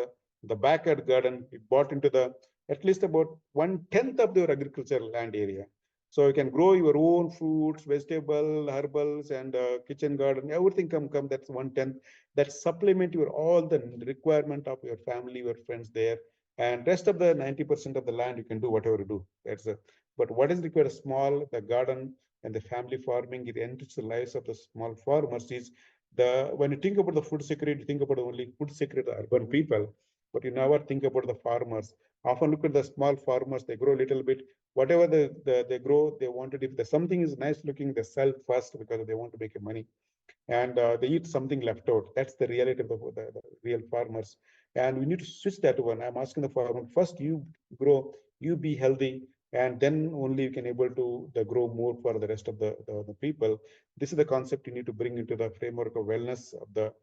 the backyard garden, we bought into the, at least about 1/10 of your agricultural land area. So you can grow your own fruits, vegetable, herbals, and kitchen garden. Everything come. That's 1/10. That supplement your all the requirement of your family, your friends there, and rest of the 90% of the land you can do whatever you do. That's a. But what is required? A small the garden and the family farming. It enriches the lives of the small farmers. Is the when you think about the food security, you think about only food security of urban people, but you never think about the farmers. Often look at the small farmers. They grow a little bit whatever they grow, they wanted, if there's something is nice looking, they sell first because they want to make money. And they eat something left out. That's the reality of the real farmers. And we need to switch that one. I'm asking the farmer, first you grow, you be healthy, and then only you can able to grow more for the rest of the people. This is the concept you need to bring into the framework of wellness of the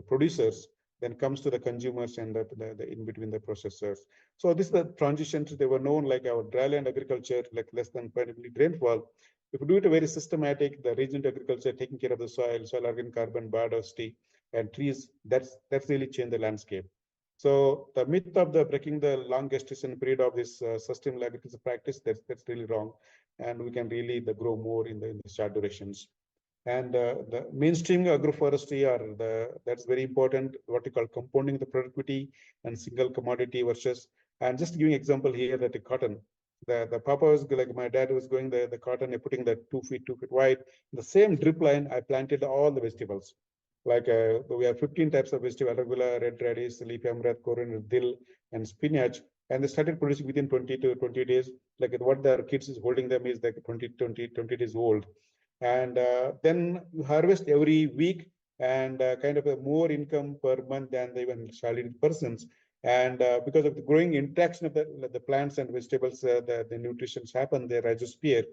producers, then comes to the consumers and the in between the processors. So this is the transitions. They were known like our dryland agriculture, like less than 0.5 rainfall. If you do it a very systematic, the regional agriculture taking care of the soil organic carbon, biodiversity, and trees, that's really changed the landscape. So the myth of the breaking the long gestation period of this sustainable agriculture practice, that's really wrong, and we can really grow more in the short durations. And the mainstream agroforestry that's very important, what you call compounding the productivity and single commodity versus, and just giving example here that the cotton. the papa was like, my dad was going the cotton and putting the 2 feet wide. In the same drip line, I planted all the vegetables. Like we have 15 types of vegetable: arugula, red radish, leafy amaranth, coriander, dill, and spinach. And they started producing within 20 to 20 days. Like what their kids is holding them is like 20 days old. And then you harvest every week, and kind of a more income per month than the even salaried persons. And because of the growing interaction of the plants and vegetables, the nutritions happen, the rhizosphere,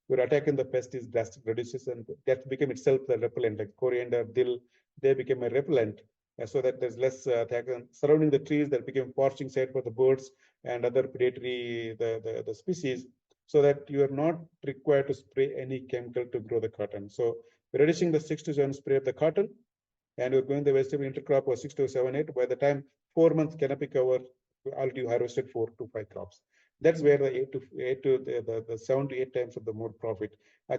your attack in the pest is drastic reduces, and that became itself the repellent, like coriander, dill, they became a repellent. So that there's less attack surrounding the trees, that became foraging site for the birds and other predatory the species, so that you are not required to spray any chemical to grow the cotton. So we're reducing the 6 to 7 spray of the cotton, and we're going the vegetable intercrop was 6 to 7, 8. By the time 4 months canopy cover, already harvested 4 to 5 crops. That's where the 7 to 8 times of the more profit.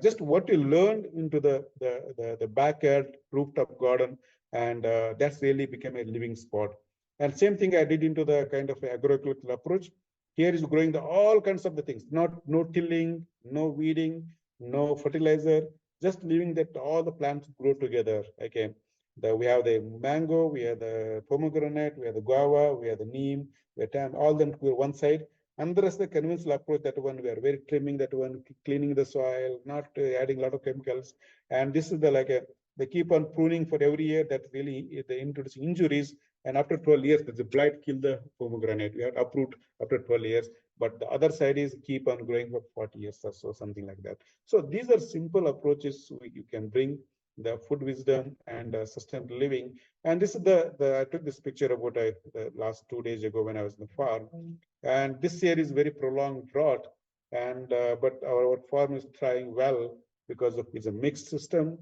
Just what you learned into the backyard rooftop garden, and that's really became a living spot. And same thing I did into the kind of agroecological approach. Here is growing all kinds of the things, no tilling, no weeding, no fertilizer, just leaving that all the plants grow together. Okay. We have the mango, we have the pomegranate, we have the guava, we have the neem, we have tam, all them to one side. And the rest the conventional approach, that one we are very trimming that one, cleaning the soil, not adding a lot of chemicals. And this is they keep on pruning for every year. That really they introduce injuries. And after 12 years, the blight kill the pomegranate. We have uproot after 12 years. But the other side is keep on growing for 40 years or so, something like that. So these are simple approaches you can bring the food wisdom and sustainable living. And this is I took this picture about the last 2 days ago when I was in the farm. And this year is very prolonged drought, and but our farm is trying well because of it's a mixed system.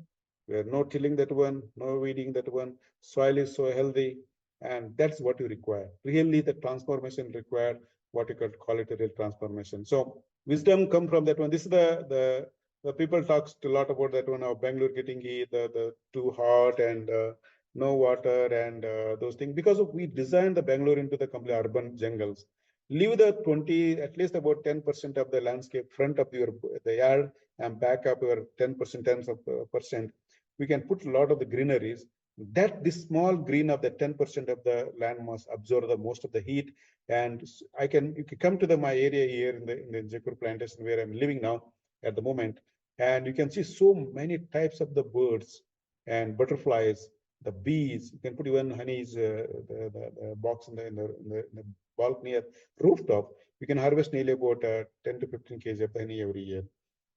We are no tilling that one, no weeding that one. Soil is so healthy, and that's what you require. Really, the transformation required, what you could call it a real transformation. So wisdom come from that one. This is the people talks a lot about that one of Bangalore getting the too hot and no water and those things, because of we designed the Bangalore into the complete urban jungles. Leave the 20, at least about 10% of the landscape front of the yard, and back up your 10%, tens of percent. We can put a lot of the greeneries. That this small green of the 10% of the land must absorb the most of the heat. And you can come to my area here in the Jaipur plantation where I'm living now at the moment, and you can see so many types of the birds and butterflies, the bees. You can put even honey's the box in the balcony at rooftop. You can harvest nearly about 10 to 15 kg of honey every year.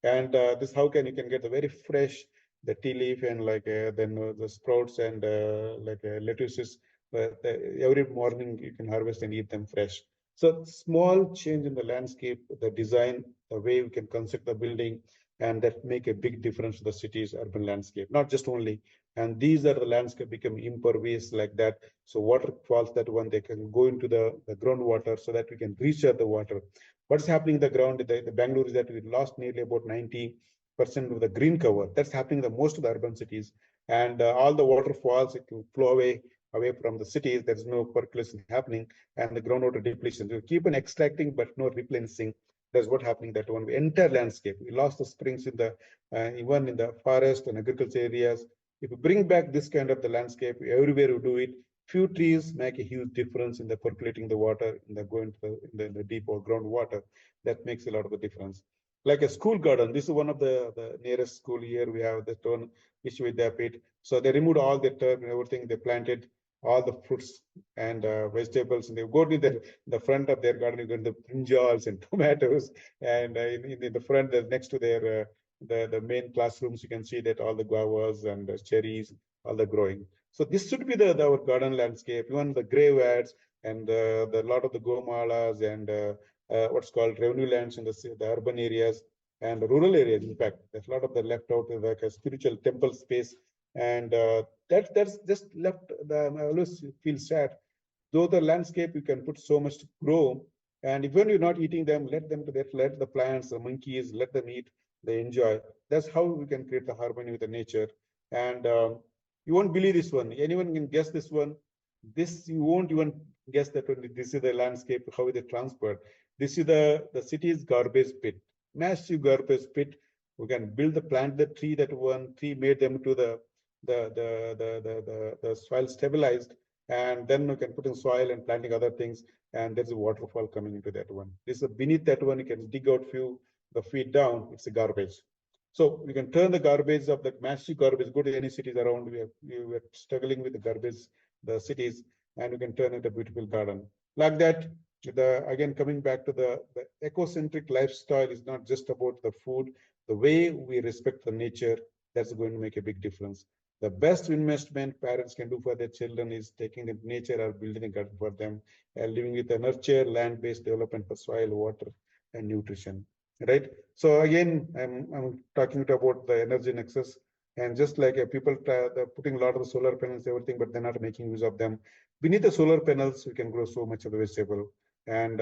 And this how you can get the very fresh the tea leaf, and like then the sprouts and lettuces. Every morning you can harvest and eat them fresh. So small change in the landscape, the design, the way we can construct the building, and that make a big difference to the city's urban landscape, not just only. And these are the landscape become impervious like that. So waterfalls, that one, they can go into the groundwater so that we can recharge the water. What's happening in the ground, the Bangalore is that we lost nearly about 90% of the green cover. That's happening in most of the urban cities. And all the waterfalls, it will flow away from the cities. There's no percolation happening, and the groundwater depletion. We keep on extracting, but no replenishing. That's what happening. That one entire landscape. We lost the springs in the even in the forest and agriculture areas. If we bring back this kind of the landscape, everywhere we do it, few trees make a huge difference in the percolating the water, in the going to the deep or groundwater. That makes a lot of the difference. Like a school garden, this is one of the nearest school here. We have the turn issue with their pit. So they removed all the turf and everything. They planted all the fruits and vegetables, and they go to the front of their garden. You get the brinjals and tomatoes, and in the front, next to their the main classrooms, you can see that all the guavas and the cherries, all the growing. So this should be our garden landscape. Even the graveyards and the lot of the gomalas and what's called revenue lands in the urban areas and the rural areas. In fact, there's a lot of the left out, like a spiritual temple space, and that's just left. I always feel sad. Though the landscape, you can put so much to grow, and even you're not eating them, let the plants, the monkeys, let them eat, they enjoy. That's how we can create the harmony with the nature. And you won't believe this one. Anyone can guess this one. This you won't even guess that this is the landscape, how is it transferred. This is the city's garbage pit, massive garbage pit. We can plant the tree, that one tree made them to the soil stabilized, and then we can put in soil and planting other things, and there's a waterfall coming into that one. This is beneath that one, you can dig out the feet down, it's a garbage. So we can turn the garbage of the massive garbage, go to any cities around, we are struggling with the garbage, the cities, and we can turn it a beautiful garden. Like that, again, coming back to the ecocentric lifestyle is not just about the food, the way we respect the nature, that's going to make a big difference. The best investment parents can do for their children is taking them to nature or building a garden for them, and living with a nurture, land-based development for soil, water, and nutrition. Right. So again, I'm talking about the energy nexus, and just like people they're putting a lot of the solar panels, everything, but they're not making use of them. Beneath the solar panels, we can grow so much of the vegetable. And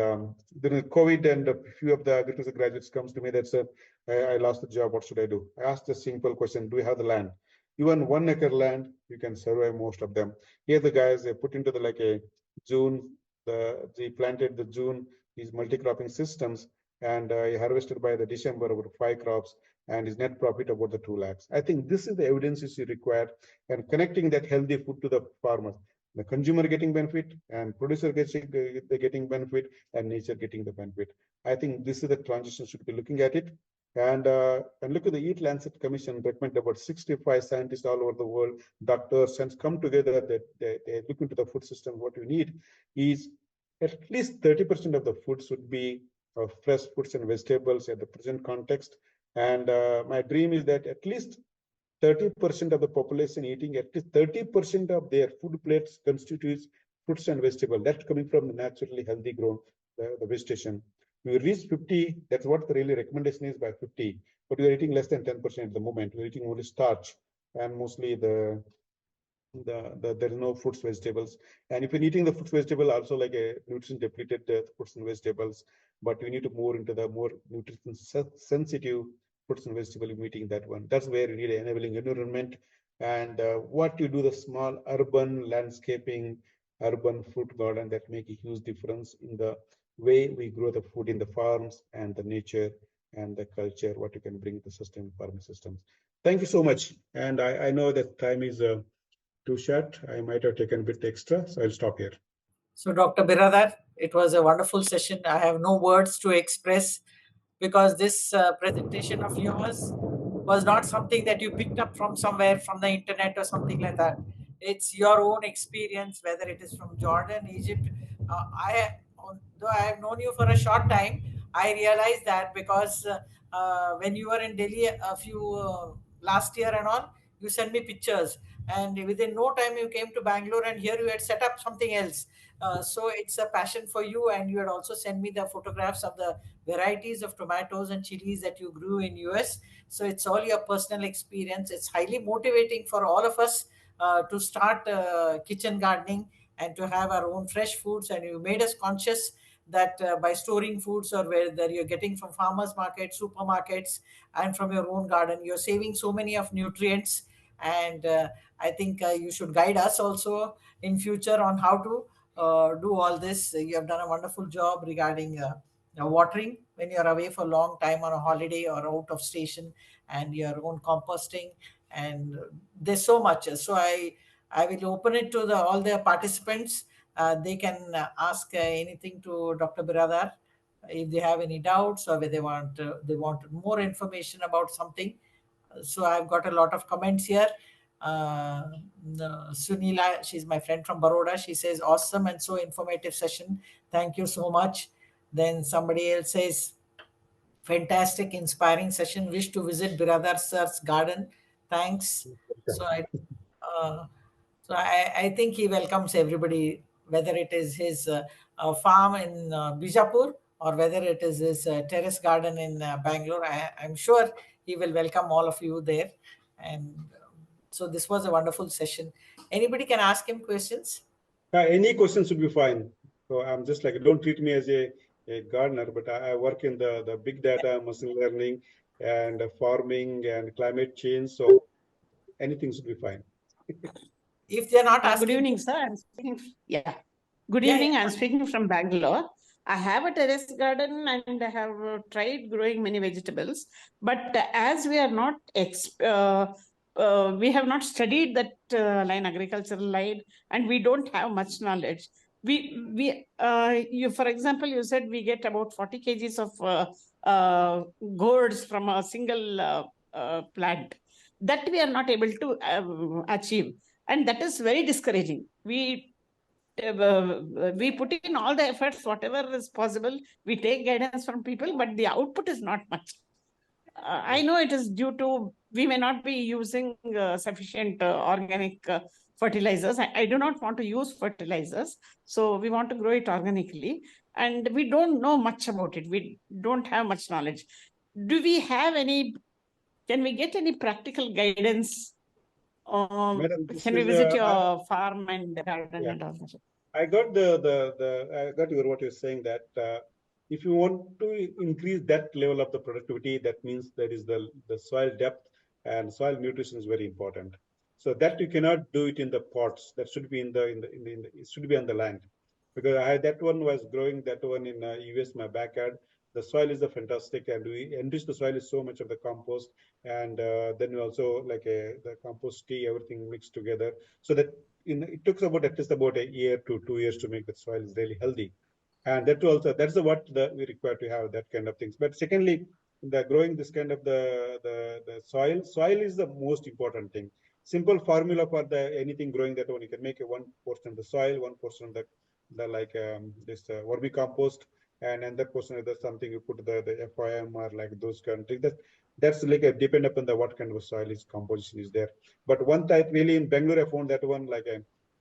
during COVID, and a few of the agriculture graduates comes to me that said, I lost the job. What should I do? I asked a simple question: do we have the land? Even 1 acre land, you can survive most of them. Here, the guys they put into a June. They planted the June these multi-cropping systems, and he harvested by the December about 5 crops, and his net profit about the 2 lakhs. I think this is the evidence is required, and connecting that healthy food to the farmers. The consumer getting benefit, and producer getting benefit, and nature getting the benefit. I think this is the transition should be looking at it. And look at the Eat Lancet Commission recommend about 65 scientists all over the world, doctors, and come together that they look into the food system. What you need is at least 30% of the food should be fresh fruits and vegetables at the present context. And my dream is that at least 30% of the population eating at least 30% of their food plates constitutes fruits and vegetables. That's coming from the naturally healthy grown, the vegetation. We reach 50, that's what the really recommendation is by 50, but we are eating less than 10% at the moment. We're eating only starch, and mostly there is no fruits, vegetables. And if you're eating the fruits, vegetable, also like a nutrition depleted fruits and vegetables, but we need to move into the more nutrition sensitive fruits and vegetable, meeting that one. That's where you need an enabling environment. And what you do, the small urban landscaping, urban fruit garden, that make a huge difference in the way we grow the food in the farms and the nature and the culture, what you can bring to sustainable farming systems. Thank you so much. And I know that time is too short. I might have taken a bit extra, so I'll stop here. So, Dr. Biradar, it was a wonderful session. I have no words to express because this presentation of yours was not something that you picked up from somewhere from the internet or something like that. It's your own experience, whether it is from Jordan, Egypt. Though I have known you for a short time, I realized that because when you were in Delhi a few last year and all, you sent me pictures, and within no time you came to Bangalore, and here you had set up something else. So it's a passion for you, and you had also sent me the photographs of the varieties of tomatoes and chilies that you grew in US. So it's all your personal experience. It's highly motivating for all of us to start kitchen gardening and to have our own fresh foods. And you made us conscious that by storing foods, or whether you're getting from farmers markets, supermarkets, and from your own garden, you're saving so many of nutrients. And I think you should guide us also in future on how to do all this. You have done a wonderful job regarding watering when you're away for a long time on a holiday or out of station, and your own composting. And there's so much. So I will open it to all the participants. They can ask anything to Dr. Biradar if they have any doubts, or whether they want more information about something. So I've got a lot of comments here. Uh, Sunila, she's my friend from Baroda. She says, awesome and so informative session. Thank you so much. Then somebody else says, fantastic, inspiring session. Wish to visit Biradar Sir's garden. Thanks. So uh, I think he welcomes everybody, whether it is his farm in Bijapur, or whether it is his terrace garden in Bangalore. I'm sure he will welcome all of you there. And so this was a wonderful session. Anybody can ask him questions. Any questions should be fine. So I'm just like, don't treat me as a gardener, but I work in the big data, machine learning, and farming and climate change. So anything should be fine. If they're not asking. Good evening, sir. I'm speaking. Yeah. Good Yeah, evening. yeah. I'm speaking from Bangalore. I have a terrace garden and I have tried growing many vegetables, but as we are not we have not studied that line, agricultural line, and we don't have much knowledge. You, for example, you said we get about 40 kgs of gourds from a single plant. That we are not able to achieve, and that is very discouraging. We put in all the efforts, whatever is possible. We take guidance from people, but the output is not much. I know it is due to we may not be using sufficient organic fertilizers. I do not want to use fertilizers, so we want to grow it organically, and we don't know much about it. We don't have much knowledge. Do we have any? Can we get any practical guidance? Madam, Can we visit your farm and garden and all that? I got I got what you're saying, that if you want to increase that level of the productivity, that means there is the soil depth and soil nutrition is very important. So that you cannot do it in the pots. That should be it should be on the land, because that one was growing, that one in US, my backyard. The soil is a fantastic, and we enrich the soil is so much of the compost, and then we also like the compost tea, everything mixed together, so that it took about at least about a year to 2 years to make the soil is really healthy. And that also, that's what we require to have that kind of things. But secondly, the growing this kind of the soil is the most important thing. Simple formula for the anything growing, that one you can make a 1% of the soil, 1% of the like this vermicompost, and another portion of the something you put the FIM or like those kind of things. That's like a depend upon the what kind of soil is composition is there. But one type really in Bangalore, I found that one like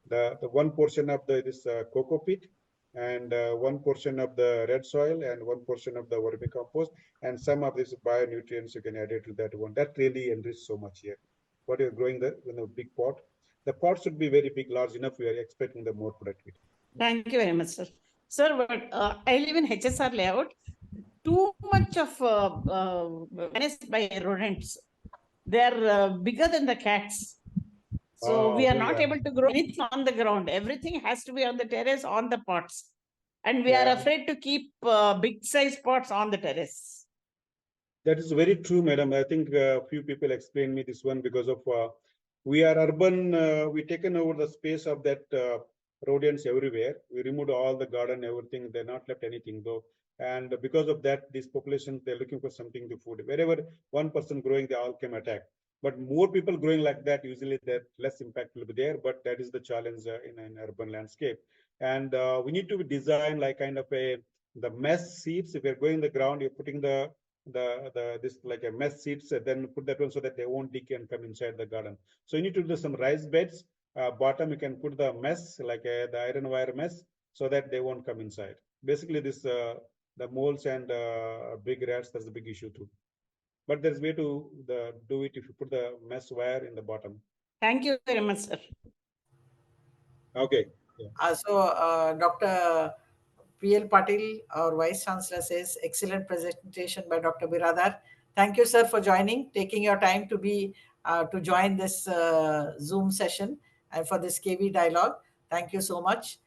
the one portion of this cocoa peat, and one portion of the red soil, and one portion of the vermicompost, and some of these bionutrients you can add it to that one. That really enriches so much here. What you're growing in a big pot, the pot should be very big, large enough. We are expecting the more productivity. Thank you very much, sir. Sir, but I live in HSR layout. Too much of menaced by rodents. They are bigger than the cats. So we are not able to grow anything on the ground. Everything has to be on the terrace, on the pots. And we are afraid to keep big size pots on the terrace. That is very true, madam. I think a few people explained me this one because of we are urban. We taken over the space of that rodents everywhere. We removed all the garden, everything. They're not left anything though. And because of that, this population, they're looking for something to food. Wherever one person growing, they all came attack. But more people growing like that, usually that less impact will be there. But that is the challenge in an urban landscape. And we need to design like kind of the mesh seeds. If you're going in the ground, you're putting this like a mesh seeds, then put that one so that they won't decay and come inside the garden. So you need to do some raised beds. Bottom you can put the mesh like the iron wire mesh, so that they won't come inside. Basically this the moles and big rats, that's the big issue too. But there's way to do it if you put the mesh wire in the bottom. Thank you very much, sir. Okay. So Dr. P.L. Patil, our Vice Chancellor, says, excellent presentation by Dr. Biradar. Thank you, sir, for joining, taking your time to join this Zoom session and for this KV dialogue. Thank you so much.